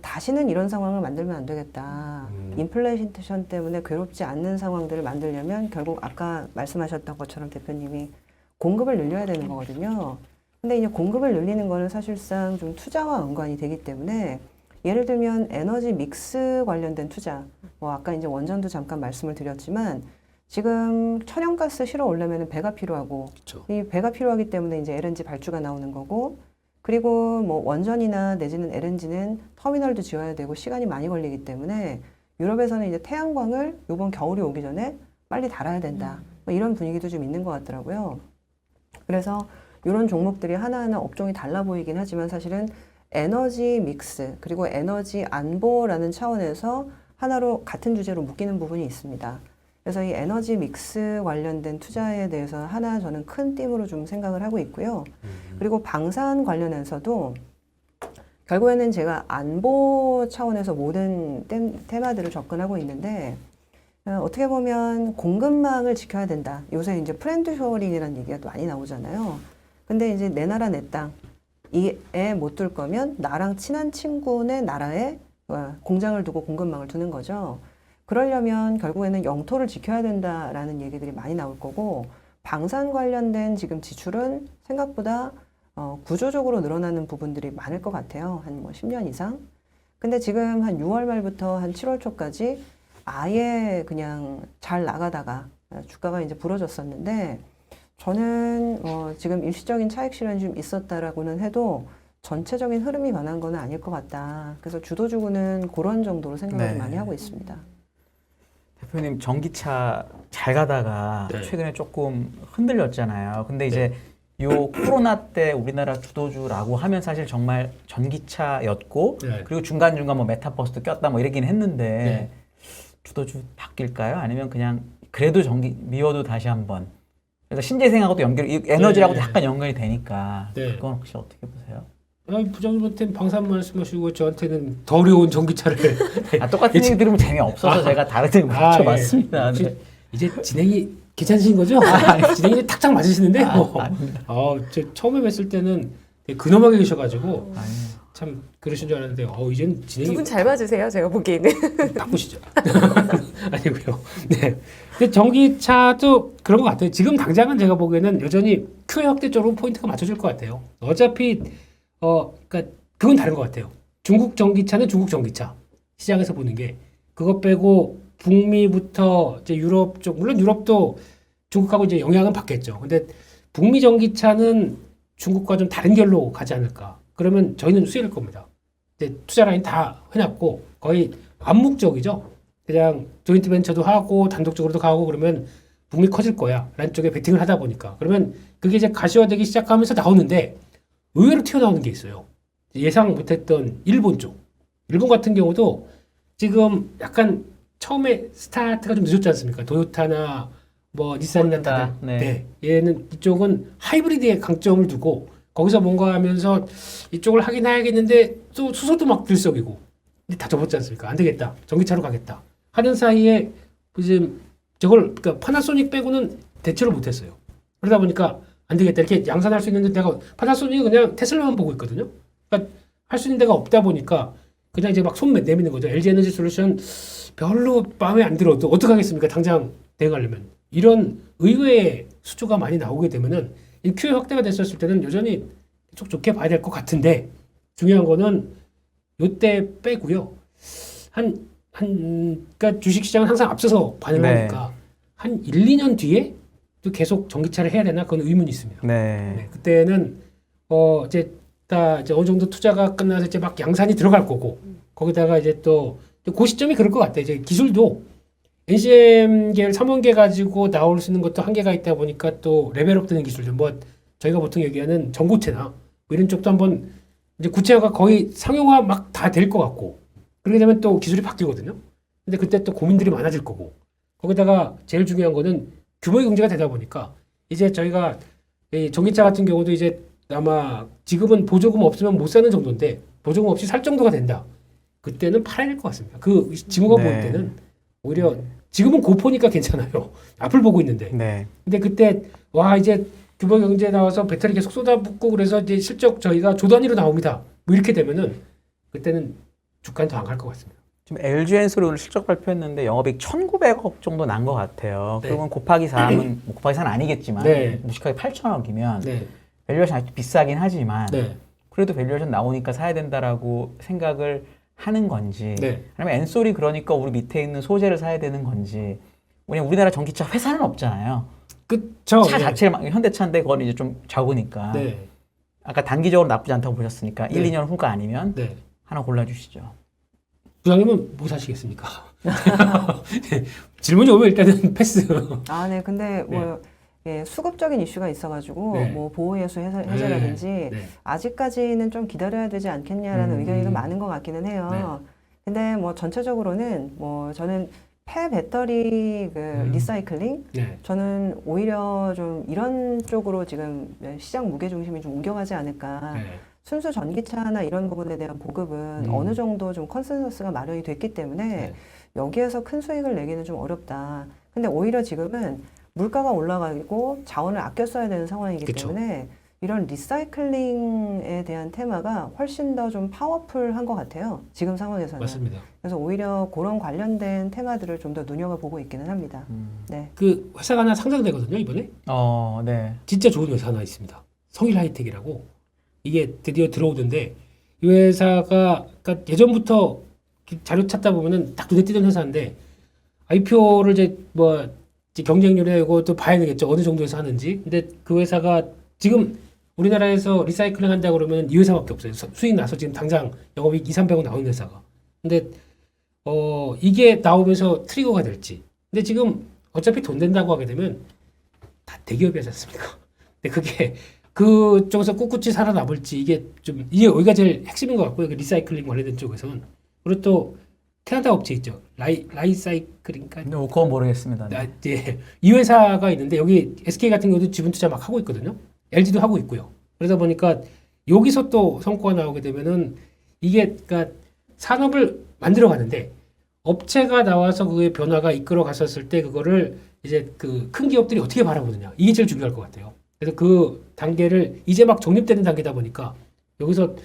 다시는 이런 상황을 만들면 안 되겠다. 인플레이션 때문에 괴롭지 않는 상황들을 만들려면 결국 아까 말씀하셨던 것처럼 대표님이 공급을 늘려야 되는 거거든요. 근데 이제 공급을 늘리는 거는 사실상 좀 투자와 연관이 되기 때문에 예를 들면 에너지 믹스 관련된 투자, 뭐 아까 이제 원전도 잠깐 말씀을 드렸지만 지금 천연가스 실어 오려면 배가 필요하고 그렇죠. 이 배가 필요하기 때문에 이제 LNG 발주가 나오는 거고 그리고 뭐 원전이나 내지는 LNG는 터미널도 지어야 되고 시간이 많이 걸리기 때문에 유럽에서는 이제 태양광을 이번 겨울이 오기 전에 빨리 달아야 된다. 뭐 이런 분위기도 좀 있는 것 같더라고요. 그래서 이런 종목들이 하나하나 업종이 달라 보이긴 하지만 사실은 에너지 믹스 그리고 에너지 안보라는 차원에서 하나로 같은 주제로 묶이는 부분이 있습니다. 그래서 이 에너지 믹스 관련된 투자에 대해서 하나 저는 큰 띠으로 좀 생각을 하고 있고요. 그리고 방산 관련해서도 결국에는 제가 안보 차원에서 모든 테마들을 접근하고 있는데 어떻게 보면 공급망을 지켜야 된다. 요새 이제 프렌드 쇼어링이라는 얘기가 또 많이 나오잖아요. 근데 이제 내 나라 내 땅 이에 못 둘 거면 나랑 친한 친구네 나라에 공장을 두고 공급망을 두는 거죠. 그러려면 결국에는 영토를 지켜야 된다라는 얘기들이 많이 나올 거고 방산 관련된 지금 지출은 생각보다 구조적으로 늘어나는 부분들이 많을 것 같아요. 한 뭐 10년 이상. 근데 지금 한 6월 말부터 한 7월 초까지 아예 그냥 잘 나가다가 주가가 이제 부러졌었는데 저는 지금 일시적인 차익 실현이 좀 있었다라고는 해도 전체적인 흐름이 변한 건 아닐 것 같다. 그래서 주도주구는 그런 정도로 생각을 네. 많이 하고 있습니다. 대표님 전기차 잘 가다가 네. 최근에 조금 흔들렸잖아요. 근데 이제 요 코로나 때 우리나라 주도주라고 하면 사실 정말 전기차였고 네. 그리고 중간중간 뭐 메타버스도 꼈다 뭐 이러긴 했는데 네. 주도주 바뀔까요? 아니면 그냥 그래도 전기 미워도 다시 한번 그래서 신재생하고도 이 에너지라고도 네. 약간 연관이 되니까 네. 그건 혹시 어떻게 보세요? 부장님한테는 방산 말씀하시고 저한테는 더 어려운 전기차를 똑같은 얘기 들으면 재미없어서 제가 다른 얘기 맞춰봤습니다. 혹시 네. 이제 진행이 괜찮으신 거죠? 진행이 탁탁 맞으시는데 아닙니다. 저 처음에 뵀을 때는 되게 근엄하게 계셔가지고 아니에요. 참 그러신 줄 알았는데 이젠 두 진행이 분 잘 맞으세요. 제가 보기에는. 바꾸시죠. 아니고요. 네. 근데 전기차도 그런 것 같아요. 지금 당장은 제가 보기에는 여전히 큐 확대 쪽으로 포인트가 맞춰질 것 같아요. 어차피 그러니까 그건 다른 것 같아요. 중국 전기차는 중국 전기차 시장에서 보는 게 그것 빼고 북미부터 이제 유럽 쪽 물론 유럽도 중국하고 이제 영향은 받겠죠. 근데 북미 전기차는 중국과 좀 다른 결로 가지 않을까. 그러면 저희는 수혜일 겁니다. 이제 투자 라인 다 해놨고 거의 암묵적이죠. 그냥 조인트 벤처도 하고 단독적으로도 가고 그러면 북미 커질 거야 라는 쪽에 베팅을 하다 보니까 그러면 그게 이제 가시화되기 시작하면서 나오는데 의외로 튀어나오는 게 있어요. 예상 못했던 일본 쪽. 일본 같은 경우도 지금 약간 처음에 스타트가 좀 늦었지 않습니까? 도요타나 뭐 닛산이나 혼다, 다들. 네. 얘는 이쪽은 하이브리드에 강점을 두고 거기서 뭔가 하면서 이쪽을 하긴 해야겠는데 또 수소도 막 들썩이고 근데 다 접었지 않습니까? 안 되겠다. 전기차로 가겠다. 하는 사이에 지금 저걸 그러니까 파나소닉 빼고는 대체로 못했어요. 그러다 보니까 안 되겠다. 이렇게 양산할 수 있는데 내가 파나소닉은 그냥 테슬라만 보고 있거든요. 그러니까 할 수 있는 데가 없다 보니까 그냥 이제 막 손 내미는 거죠. LG 에너지 솔루션 별로 마음에 안 들어도 어떡하겠습니까? 당장 대응하려면. 이런 의외의 수주가 많이 나오게 되면은 이 큐 확대가 됐었을 때는 여전히 쭉 좋게 봐야 될 것 같은데 중요한 거는 요때 빼고요. 그러니까 주식시장은 항상 앞서서 반응하니까 한 1, 2년 뒤에 또 계속 전기차를 해야 되나 그건 의문이 있습니다. 네, 그때는 이제 어느 정도 투자가 끝나서 이제 막 양산이 들어갈 거고 거기다가 이제 또 그 시점이 그럴 것 같아요. 이제 기술도 NCM 계열 3원계 가지고 나올 수 있는 것도 한계가 있다 보니까 또 레벨업 되는 기술들 뭐 저희가 보통 얘기하는 전고체나 뭐 이런 쪽도 한번 이제 구체화가 거의 상용화 막 다 될 것 같고 그렇게 되면 또 기술이 바뀌거든요. 근데 그때 또 고민들이 많아질 거고 거기다가 제일 중요한 거는 규모의 경제가 되다 보니까 이제 저희가 이 전기차 같은 경우도 이제 아마 지금은 보조금 없으면 못 사는 정도인데 보조금 없이 살 정도가 된다. 그때는 팔아야 될 것 같습니다. 그 징후가 보일 때는 오히려 지금은 고포니까 괜찮아요. 앞을 보고 있는데. 근데 그때 와 이제 규모 경제 나와서 배터리 계속 쏟아붓고 그래서 이제 실적 저희가 조 단위로 나옵니다. 뭐 이렇게 되면은 그때는 주가는 더 안 갈 것 같습니다. 지금 LG 엔솔이 오늘 실적 발표했는데 영업이익 1,900억 정도 난 것 같아요. 네. 그러면 곱하기 4하면 곱하기 4는 아니겠지만 네. 무식하게 8,000억이면 네. 밸류에이션 아직도 비싸긴 하지만 네. 그래도 밸류에이션 나오니까 사야 된다라고 생각을 하는 건지 네. 아니면 엔솔이 그러니까 우리 밑에 있는 소재를 사야 되는 건지 왜냐면 우리나라 전기차 회사는 없잖아요. 그쵸. 차 네. 자체를 현대차인데 그거는 이제 좀 적으니까 네. 아까 단기적으로 나쁘지 않다고 보셨으니까 네. 1, 2년 후가 아니면 네. 하나 골라주시죠. 부장님은 뭐 사시겠습니까? 네. 질문이 오면 일단은 패스. 네. 근데 뭐 수급적인 이슈가 있어가지고 네. 뭐 보호예수 해제라든지 네. 아직까지는 좀 기다려야 되지 않겠냐라는 의견이 좀 많은 것 같기는 해요. 근데 뭐 전체적으로는 뭐 저는 폐 배터리 리사이클링 네. 저는 오히려 좀 이런 쪽으로 지금 시장 무게 중심이 좀 옮겨가지 않을까. 네. 순수 전기차나 이런 부분에 대한 보급은 어느 정도 좀 컨센서스가 마련이 됐기 때문에 네. 여기에서 큰 수익을 내기는 좀 어렵다. 근데 오히려 지금은 물가가 올라가고 자원을 아껴 써야 되는 상황이기 그쵸. 때문에 이런 리사이클링에 대한 테마가 훨씬 더 좀 파워풀한 것 같아요. 지금 상황에서는. 맞습니다. 그래서 오히려 그런 관련된 테마들을 좀 더 눈여겨보고 있기는 합니다. 네. 그 회사가 하나 상장되거든요 이번에. 네. 진짜 좋은 회사 하나 있습니다. 성일 하이텍이라고. 이게 드디어 들어오던데 이 회사가 그러니까 예전부터 자료 찾다 보면은 딱 눈에 띄던 회사인데 IPO를 이제 뭐 이제 경쟁률에 이것도 봐야 되겠죠. 어느 정도에서 하는지. 근데 그 회사가 지금 우리나라에서 리사이클링 한다 그러면 이 회사밖에 없어요. 수익 나서 지금 당장 영업이익 2, 300억 나오는 회사가. 근데 이게 나오면서 트리거가 될지. 근데 지금 어차피 돈 된다고 하게 되면 다 대기업이 하지 않습니까? 근데 그게 그쪽에서 꿋꿋이 살아남을지 이게 여기가 제일 핵심인 것 같고요. 그 리사이클링 관련된 쪽에서는. 그리고 또 캐나다 업체 있죠. 라이사이클인가? 그건 모르겠습니다. 네. 예. 이 회사가 있는데 여기 SK 같은 경우도 지분 투자 막 하고 있거든요. LG도 하고 있고요. 그러다 보니까 여기서 또 성과가 나오게 되면은 이게 그러니까 산업을 만들어 가는데 업체가 나와서 그의 변화가 이끌어 갔었을 때 그거를 이제 그 큰 기업들이 어떻게 바라보느냐 이게 제일 중요할 것 같아요. 그래서 그 단계를 이제 막 정립되는 단계다 보니까 여기서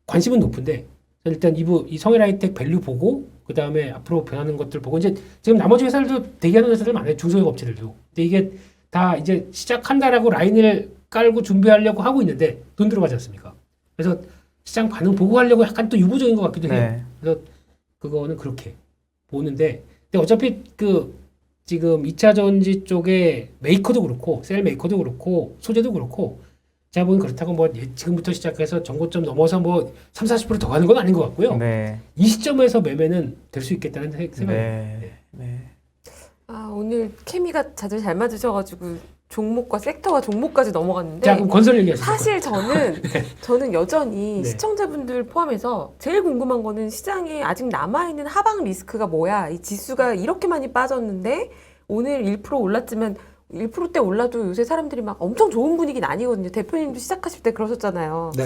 관심은 높은데 일단 이 성일하이텍 밸류 보고 그 다음에 앞으로 변하는 것들 보고 이제 지금 나머지 회사들도 대기하는 회사들 많아요. 중소형 업체들도. 근데 이게 다 이제 시작한다라고 라인을 깔고 준비하려고 하고 있는데 돈 들어가지 않습니까? 그래서 시장 반응 보고 하려고 약간 또 유보적인 것 같기도 해요. 네. 그래서 그거는 그렇게 보는데 근데 어차피 그 지금 2차 전지 쪽에 메이커도 그렇고 셀 메이커도 그렇고 소재도 그렇고 제가 보기엔 그렇다고 뭐 지금부터 시작해서 전고점 넘어서 뭐 3, 40%더 가는 건 아닌 것 같고요. 네. 이 시점에서 매매는 될 수 있겠다는 생각입니다. 네. 네. 오늘 케미가 다들 잘 맞으셔가지고 종목과 섹터와 종목까지 넘어갔는데 자, 그럼 건설 얘기하시죠. 사실 저는 여전히 네. 시청자분들 포함해서 제일 궁금한 거는 시장에 아직 남아있는 하방 리스크가 뭐야? 이 지수가 이렇게 많이 빠졌는데 오늘 1% 올랐지만 1%대 올라도 요새 사람들이 막 엄청 좋은 분위기는 아니거든요. 대표님도 시작하실 때 그러셨잖아요. 네.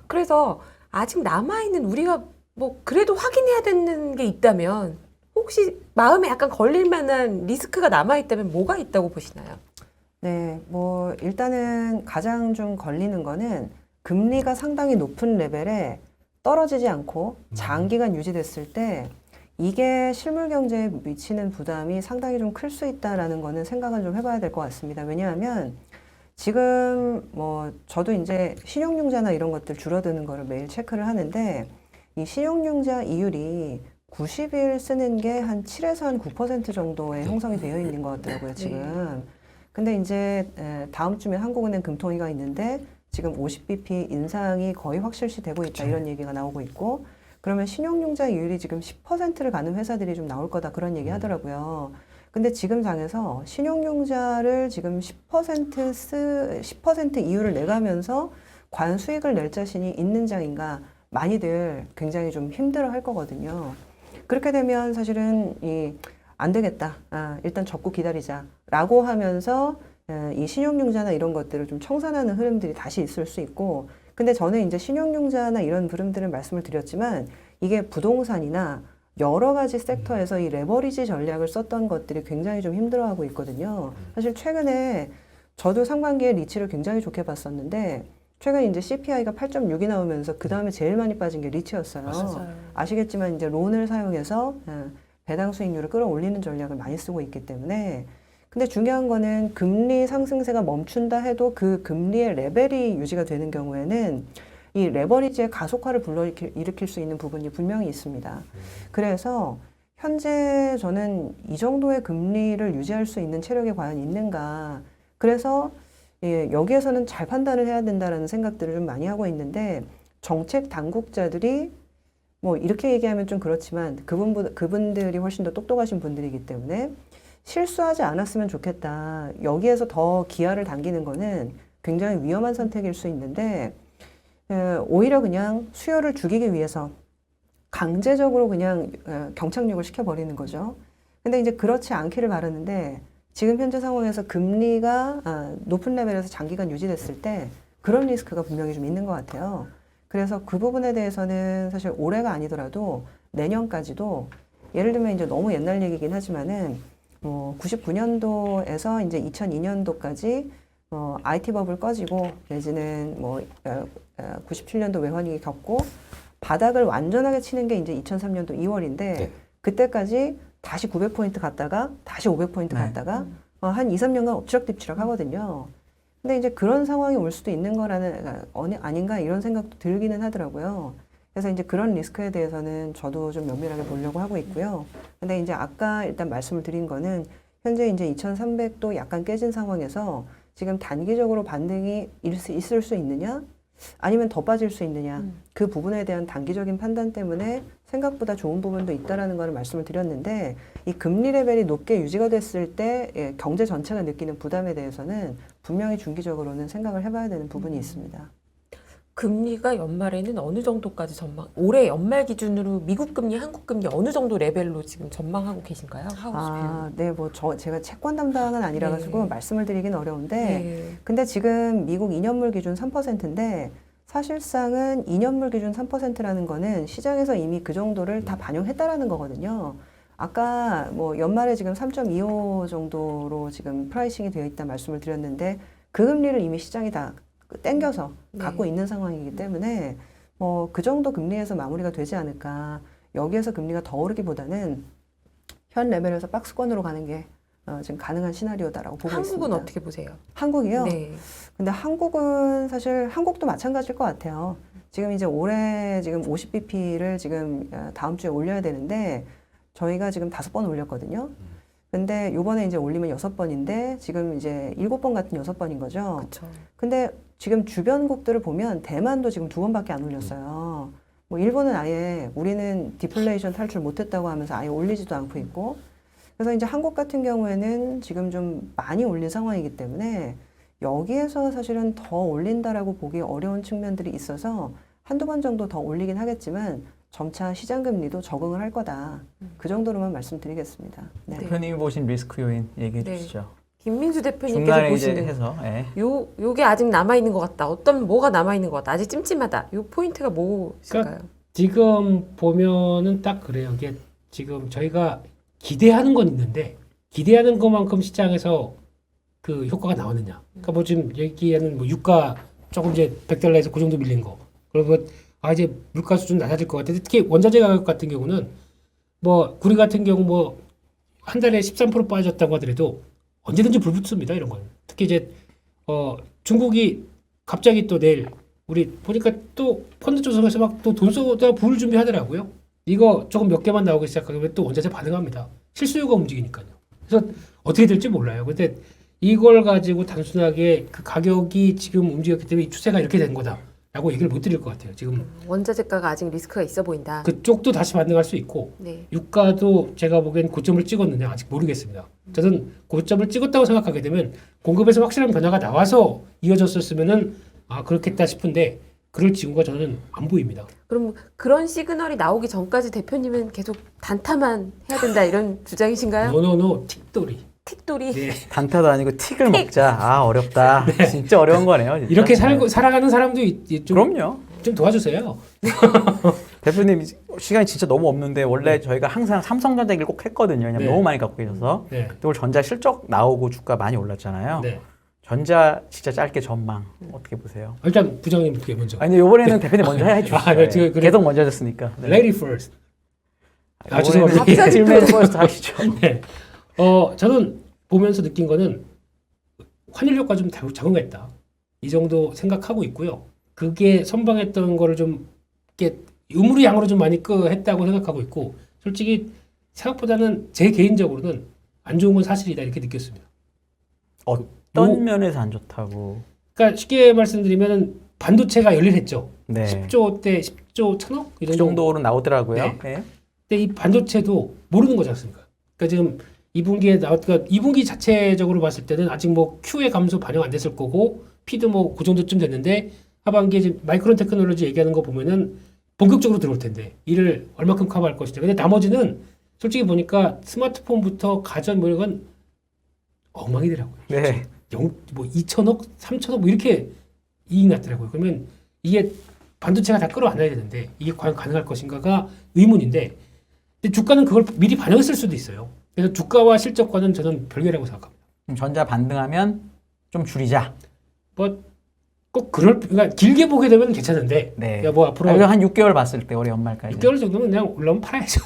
그래서 아직 남아있는 우리가 뭐 그래도 확인해야 되는 게 있다면 혹시 마음에 약간 걸릴 만한 리스크가 남아있다면 뭐가 있다고 보시나요? 네, 뭐 일단은 가장 좀 걸리는 거는 금리가 상당히 높은 레벨에 떨어지지 않고 장기간 유지됐을 때 이게 실물 경제에 미치는 부담이 상당히 좀 클 수 있다라는 거는 생각을 좀 해봐야 될 것 같습니다. 왜냐하면 지금 뭐 저도 이제 신용융자나 이런 것들 줄어드는 거를 매일 체크를 하는데 이 신용융자 이율이 90일 쓰는 게 한 7에서 한 9% 정도에 형성이 되어 있는 것 같더라고요, 지금. 근데 이제 다음 주면 한국은행 금통위가 있는데 지금 50bp 인상이 거의 확실시 되고 있다 이런 얘기가 나오고 있고 그러면 신용융자 이율이 지금 10%를 가는 회사들이 좀 나올 거다 그런 얘기 하더라고요. 근데 지금 장에서 신용융자를 지금 10% 이율을 내가면서 관수익을 낼 자신이 있는 장인가 많이들 굉장히 좀 힘들어 할 거거든요. 그렇게 되면 사실은 안 되겠다. 일단 접고 기다리자. 라고 하면서 이 신용융자나 이런 것들을 좀 청산하는 흐름들이 다시 있을 수 있고 근데 저는 이제 신용융자나 이런 흐름들은 말씀을 드렸지만 이게 부동산이나 여러 가지 섹터에서 이 레버리지 전략을 썼던 것들이 굉장히 좀 힘들어하고 있거든요. 사실 최근에 저도 상반기에 리츠를 굉장히 좋게 봤었는데 최근에 이제 CPI가 8.6이 나오면서 그 다음에 제일 많이 빠진 게 리츠였어요. 맞아요. 아시겠지만 이제 론을 사용해서 배당 수익률을 끌어올리는 전략을 많이 쓰고 있기 때문에 근데 중요한 거는 금리 상승세가 멈춘다 해도 그 금리의 레벨이 유지가 되는 경우에는 이 레버리지의 가속화를 불러일으킬 수 있는 부분이 분명히 있습니다. 그래서 현재 저는 이 정도의 금리를 유지할 수 있는 체력이 과연 있는가. 그래서 여기에서는 잘 판단을 해야 된다는 생각들을 좀 많이 하고 있는데 정책 당국자들이 뭐 이렇게 얘기하면 좀 그렇지만 그분들이 훨씬 더 똑똑하신 분들이기 때문에 실수하지 않았으면 좋겠다. 여기에서 더 기아를 당기는 거는 굉장히 위험한 선택일 수 있는데 오히려 그냥 수요를 죽이기 위해서 강제적으로 그냥 경착륙을 시켜버리는 거죠. 근데 이제 그렇지 않기를 바라는데 지금 현재 상황에서 금리가 높은 레벨에서 장기간 유지됐을 때 그런 리스크가 분명히 좀 있는 것 같아요. 그래서 그 부분에 대해서는 사실 올해가 아니더라도 내년까지도 예를 들면 이제 너무 옛날 얘기긴 하지만은 99년도에서 이제 2002년도까지 IT 버블 꺼지고 내지는 97년도 외환위기 겪고 바닥을 완전하게 치는 게 이제 2003년도 2월인데 네. 그때까지 다시 900포인트 갔다가 다시 500포인트 갔다가 한 2, 3년간 엎치락뒤치락 하거든요. 근데 이제 그런 상황이 올 수도 있는 거라는 아닌가 이런 생각도 들기는 하더라고요. 그래서 이제 그런 리스크에 대해서는 저도 좀 면밀하게 보려고 하고 있고요. 근데 이제 아까 일단 말씀을 드린 거는 현재 이제 2300도 약간 깨진 상황에서 지금 단기적으로 반등이 있을 수 있느냐? 아니면 더 빠질 수 있느냐? 그 부분에 대한 단기적인 판단 때문에 생각보다 좋은 부분도 있다라는 거를 말씀을 드렸는데 이 금리 레벨이 높게 유지가 됐을 때 예, 경제 전체가 느끼는 부담에 대해서는 분명히 중기적으로는 생각을 해봐야 되는 부분이 있습니다. 금리가 연말에는 어느 정도까지 올해 연말 기준으로 미국 금리, 한국 금리 어느 정도 레벨로 지금 전망하고 계신가요? 네, 뭐 제가 채권 담당은 아니라 가지고 네. 말씀을 드리긴 어려운데 네. 근데 지금 미국 2년물 기준 3%인데 사실상은 2년물 기준 3%라는 거는 시장에서 이미 그 정도를 다 반영했다라는 거거든요. 아까 뭐 연말에 지금 3.25 정도로 지금 프라이싱이 되어 있다 말씀을 드렸는데 그 금리를 이미 시장이 다 땡겨서 갖고 있는 상황이기 때문에 뭐 그 정도 금리에서 마무리가 되지 않을까. 여기에서 금리가 더 오르기보다는 현 레벨에서 박스권으로 가는 게 지금 가능한 시나리오다라고 보고 있습니다. 한국은 어떻게 보세요? 한국이요? 네. 근데 한국은 사실 한국도 마찬가지일 것 같아요. 지금 이제 올해 지금 50bp를 지금 다음 주에 올려야 되는데 저희가 지금 5번 올렸거든요. 근데 요번에 이제 올리면 6번인데 지금 이제 7번 같은 6번인 거죠. 그렇죠. 근데 지금 주변국들을 보면 대만도 지금 2번밖에 안 올렸어요. 뭐 일본은 아예 우리는 디플레이션 탈출 못했다고 하면서 아예 올리지도 않고 있고 그래서 이제 한국 같은 경우에는 지금 좀 많이 올린 상황이기 때문에 여기에서 사실은 더 올린다라고 보기 어려운 측면들이 있어서 한두 번 정도 더 올리긴 하겠지만 점차 시장 금리도 적응을 할 거다. 그 정도로만 말씀드리겠습니다. 네. 대표님이 보신 리스크 요인 얘기해 네. 주시죠. 김민수 대표님께서 중간에 이제 보시는 해서 예. 요게 아직 남아 있는 것 같다. 뭐가 남아 있는 것 같다. 아직 찜찜하다. 요 포인트가 무엇일까요? 지금 보면은 딱 그래요. 이게 지금 저희가 기대하는 건 있는데 기대하는 것만큼 시장에서 그 효과가 나오느냐. 그러니까 뭐 지금 얘기하는 뭐 유가 조금 이제 100달러에서 그 정도 밀린 거. 그리고 이제 물가 수준 낮아질 것 같은데 특히 원자재 가격 같은 경우는 뭐 구리 같은 경우 뭐 한 달에 13% 빠졌다고 하더라도 언제든지 불 붙습니다. 이런 거는. 특히 이제 중국이 갑자기 또 내일 우리 보니까 또 펀드 조성해서 막 또 돈 쏟아 부을 준비하더라고요. 이거 조금 몇 개만 나오기 시작하면 또 원자재 반응합니다. 실수요가 움직이니까요. 그래서 어떻게 될지 몰라요. 근데 이걸 가지고 단순하게 그 가격이 지금 움직였기 때문에 이 추세가 이렇게 된 거다라고 얘기를 못 드릴 것 같아요. 지금 원자재가가 아직 리스크가 있어 보인다. 그쪽도 다시 반등할 수 있고 네. 유가도 제가 보기엔 고점을 찍었느냐 아직 모르겠습니다. 저는 고점을 찍었다고 생각하게 되면 공급에서 확실한 변화가 나와서 이어졌었으면은 그렇겠다 싶은데 그럴 징후가 저는 안 보입니다. 그럼 그런 시그널이 나오기 전까지 대표님은 계속 단타만 해야 된다 이런 주장이신가요? 노노노 틱돌이. 틱돌이. 네. 단타도 아니고 틱을 먹자. 어렵다. 진짜 어려운 거네요. 진짜. 이렇게 살아가는 사람도 그럼요. 좀 도와주세요. 대표님 시간이 진짜 너무 없는데 원래 저희가 항상 삼성전자 얘기를 꼭 했거든요. 왜냐면 네. 너무 많이 갖고 계셔서. 네. 근데 오늘 전자 실적 나오고 주가 많이 올랐잖아요. 네. 전자 진짜 짧게 전망 어떻게 보세요? 일단 부장님 그게 먼저. 아니 이번에는 대표님 먼저 해주시죠. 네, 지금 그래. 계속 먼저 하셨으니까. 네. Lady first. 죄송합니다. 갑자기 또. 딜맨 퍼스트 하시죠. 네. 저는 보면서 느낀 거는 환율 효과 좀 적응했다. 이 정도 생각하고 있고요. 그게 선방했던 거를 좀 이렇게 유무리 양으로 좀 많이 했다고 생각하고 있고 솔직히 생각보다는 제 개인적으로는 안 좋은 건 사실이다 이렇게 느꼈습니다. 어떤 면에서 안 좋다고? 그러니까 쉽게 말씀드리면 반도체가 열일했죠. 네. 10조 대 10조 천억 이 그 정도로 나오더라고요. 네. 네. 근데 이 반도체도 모르는 거지 않습니까? 그러니까 지금 2분기에 그러니까 2분기 자체적으로 봤을 때는 아직 뭐 Q의 감소 반영 안 됐을 거고 P도 뭐 그 정도쯤 됐는데 하반기에 지금 마이크론 테크놀로지 얘기하는 거 보면은 본격적으로 들어올 텐데 이를 얼마큼 커버할 것이냐. 근데 나머지는 솔직히 보니까 스마트폰부터 가전 뭐 이런 건 엉망이더라고요. 네. 뭐 2천억, 3천억 뭐 이렇게 이익 났더라고요. 그러면 이게 반도체가 다 끌어안아야 되는데 이게 과연 가능할 것인가가 의문인데 근데 주가는 그걸 미리 반영했을 수도 있어요. 그래서 주가와 실적과는 저는 별개라고 생각합니다. 전자 반등하면 좀 줄이자. 뭐 꼭 그러니까 길게 보게 되면 괜찮은데 네. 야, 뭐 앞으로 한 6개월 봤을 때 올해 연말까지. 6개월 정도면 그냥 올라오면 팔아야죠.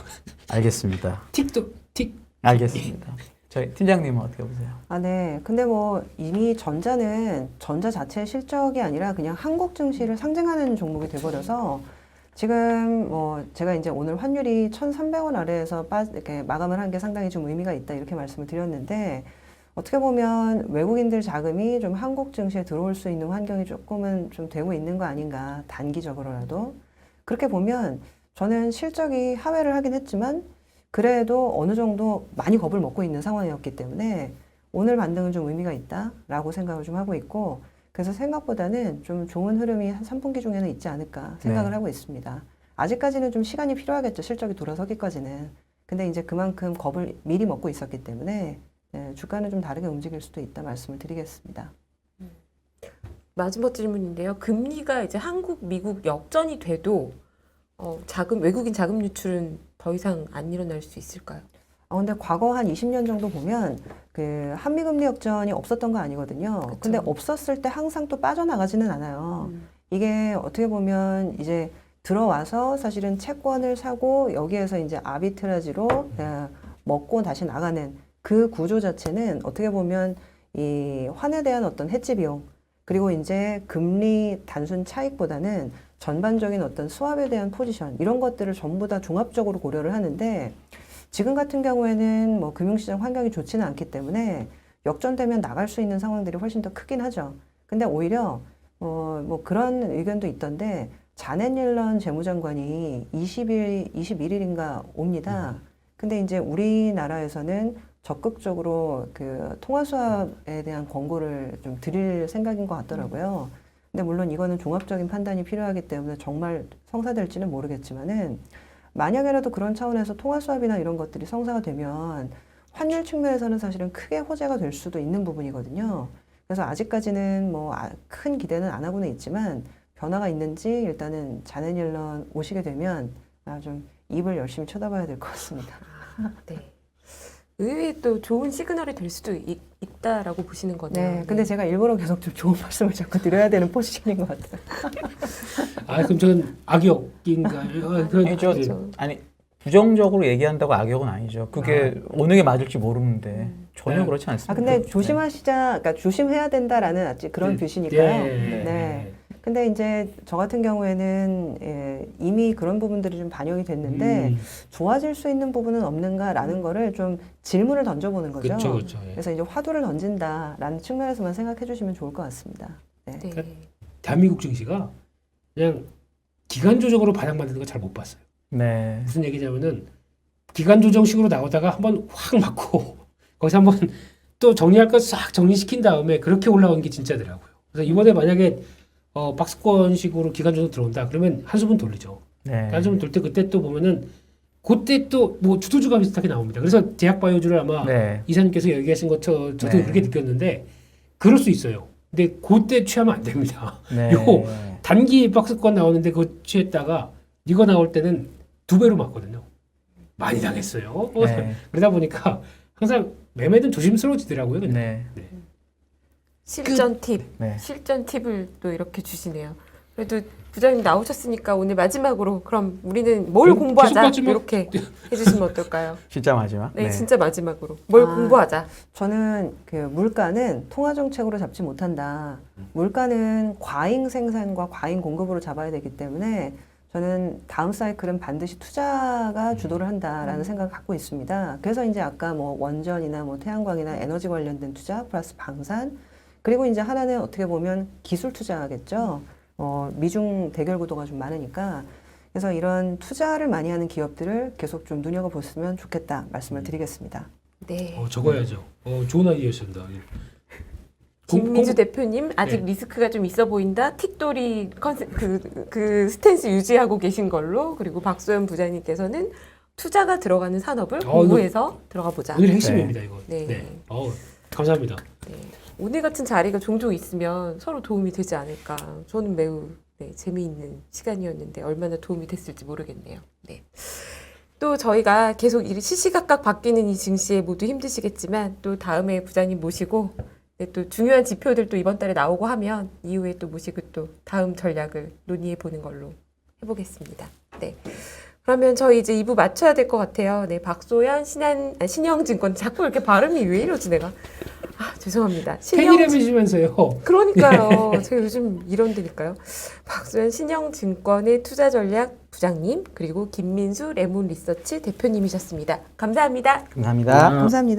알겠습니다. 틱도 틱. 알겠습니다. 저희 팀장님은 어떻게 보세요? 아, 네. 근데 뭐 이미 전자는 전자 자체의 실적이 아니라 그냥 한국 증시를 상징하는 종목이 돼버려서 지금 뭐 제가 이제 오늘 환율이 1,300원 아래에서 이렇게 마감을 한 게 상당히 좀 의미가 있다 이렇게 말씀을 드렸는데 어떻게 보면 외국인들 자금이 좀 한국 증시에 들어올 수 있는 환경이 조금은 좀 되고 있는 거 아닌가 단기적으로라도 그렇게 보면 저는 실적이 하회를 하긴 했지만 그래도 어느 정도 많이 겁을 먹고 있는 상황이었기 때문에 오늘 반등은 좀 의미가 있다라고 생각을 좀 하고 있고 그래서 생각보다는 좀 좋은 흐름이 한 3분기 중에는 있지 않을까 생각을 네. 하고 있습니다. 아직까지는 좀 시간이 필요하겠죠. 실적이 돌아서기까지는. 근데 이제 그만큼 겁을 미리 먹고 있었기 때문에 네, 주가는 좀 다르게 움직일 수도 있다 말씀을 드리겠습니다. 마지막 질문인데요. 금리가 이제 한국, 미국 역전이 돼도 외국인 자금 유출은 더 이상 안 일어날 수 있을까요? 근데 과거 한 20년 정도 보면 그 한미금리 역전이 없었던 거 아니거든요. 그쵸. 근데 없었을 때 항상 또 빠져나가지는 않아요. 이게 어떻게 보면 이제 들어와서 사실은 채권을 사고 여기에서 이제 아비트라지로 먹고 다시 나가는 그 구조 자체는 어떻게 보면 이 환에 대한 어떤 해지 비용 그리고 이제 금리 단순 차익보다는 전반적인 어떤 수합에 대한 포지션 이런 것들을 전부 다 종합적으로 고려를 하는데 지금 같은 경우에는 뭐 금융시장 환경이 좋지는 않기 때문에 역전되면 나갈 수 있는 상황들이 훨씬 더 크긴 하죠. 근데 오히려 뭐 그런 의견도 있던데 자넷 옐런 재무장관이 21일인가 옵니다. 근데 이제 우리나라에서는 적극적으로 그 통화 수합에 대한 권고를 좀 드릴 생각인 것 같더라고요. 근데 물론 이거는 종합적인 판단이 필요하기 때문에 정말 성사될지는 모르겠지만은 만약에라도 그런 차원에서 통화 수합이나 이런 것들이 성사가 되면 환율 측면에서는 사실은 크게 호재가 될 수도 있는 부분이거든요. 그래서 아직까지는 뭐 큰 기대는 안 하고는 있지만 변화가 있는지 일단은 자넷 옐런 오시게 되면 좀 입을 열심히 쳐다봐야 될 것 같습니다. 네. 의외에 또 좋은 시그널이 될 수도 있다라고 보시는 거네요. 네, 근데 제가 일부러 계속 좀 좋은 말씀을 자꾸 드려야 되는 포지션인 것 같아요. 아 그럼 저는 악역인가요? 그렇죠. 아니 부정적으로 얘기한다고 악역은 아니죠. 그게 어느 게 맞을지 모르는데 전혀 네. 그렇지 않습니다. 근데 그러니까 조심해야 된다라는 아직 그런 네. 뜻이니까요. 네. 네. 근데 이제 저 같은 경우에는 이미 그런 부분들이 좀 반영이 됐는데 좋아질 수 있는 부분은 없는가라는 거를 좀 질문을 던져보는 거죠. 그렇죠, 그렇죠. 예. 그래서 이제 화두를 던진다라는 측면에서만 생각해 주시면 좋을 것 같습니다. 네. 네. 대한민국 증시가 그냥 기간 조정으로 바닥 만드는 거 잘 못 봤어요. 네. 무슨 얘기냐면은 기간 조정식으로 나오다가 한번 확 맞고 거기서 한번 또 정리할 거 싹 정리시킨 다음에 그렇게 올라온 게 진짜더라고요. 그래서 이번에 만약에 박스권식으로 기간 조정 들어온다 그러면 한숨은 돌리죠. 네. 한숨은 돌 때 그때 또 보면은 그때 또 뭐 주도주가 비슷하게 나옵니다. 그래서 제약바이오주를 아마 네. 이사님께서 얘기하신 것처럼 저도 네. 그렇게 느꼈는데 그럴 수 있어요. 근데 그때 취하면 안 됩니다. 네. 요 단기 박스권 나오는데 그거 취했다가 이거 나올 때는 2배로 맞거든요. 많이 당했어요. 네. 그러다 보니까 항상 매매는 조심스러워지더라고요. 근데. 네. 실전 팁, 네. 실전 팁을 또 이렇게 주시네요. 그래도 부장님 나오셨으니까 오늘 마지막으로 그럼 우리는 뭘 계속 공부하자 마지막. 이렇게 해주시면 어떨까요? 진짜 마지막. 네, 진짜 마지막으로 뭘 공부하자. 저는 그 물가는 통화 정책으로 잡지 못한다. 물가는 과잉 생산과 과잉 공급으로 잡아야 되기 때문에 저는 다음 사이클은 반드시 투자가 주도를 한다라는 생각을 갖고 있습니다. 그래서 이제 아까 뭐 원전이나 뭐 태양광이나 에너지 관련된 투자 플러스 방산 그리고 이제 하나는 어떻게 보면 기술 투자겠죠. 미중 대결 구도가 좀 많으니까 그래서 이런 투자를 많이 하는 기업들을 계속 좀 눈여겨보시면 좋겠다 말씀을 드리겠습니다. 네. 적어야죠. 좋은 아이디어였습니다. 김미주 대표님 아직 네. 리스크가 좀 있어 보인다. 틱돌이 그 스탠스 유지하고 계신 걸로 그리고 박소연 부장님께서는 투자가 들어가는 산업을 공부해서 들어가 보자. 오늘 핵심입니다 이거. 네. 감사합니다. 네. 오늘 같은 자리가 종종 있으면 서로 도움이 되지 않을까. 저는 매우 재미있는 시간이었는데 얼마나 도움이 됐을지 모르겠네요. 네. 또 저희가 계속 시시각각 바뀌는 이 증시에 모두 힘드시겠지만 또 다음에 부장님 모시고 또 중요한 지표들도 이번 달에 나오고 하면 이후에 또 모시고 또 다음 전략을 논의해 보는 걸로 해보겠습니다. 네. 그러면 저희 이제 2부 맞춰야 될 것 같아요. 네, 박소연, 신영증권. 자꾸 이렇게 발음이 왜 이러지, 내가. 아, 죄송합니다. 팬이라고 해주면서요. 그러니까요. 제가 요즘 이런 데니까요. 박소연 신영증권의 투자전략 부장님, 그리고 김민수 레몬리서치 대표님이셨습니다. 감사합니다. 감사합니다. 감사합니다.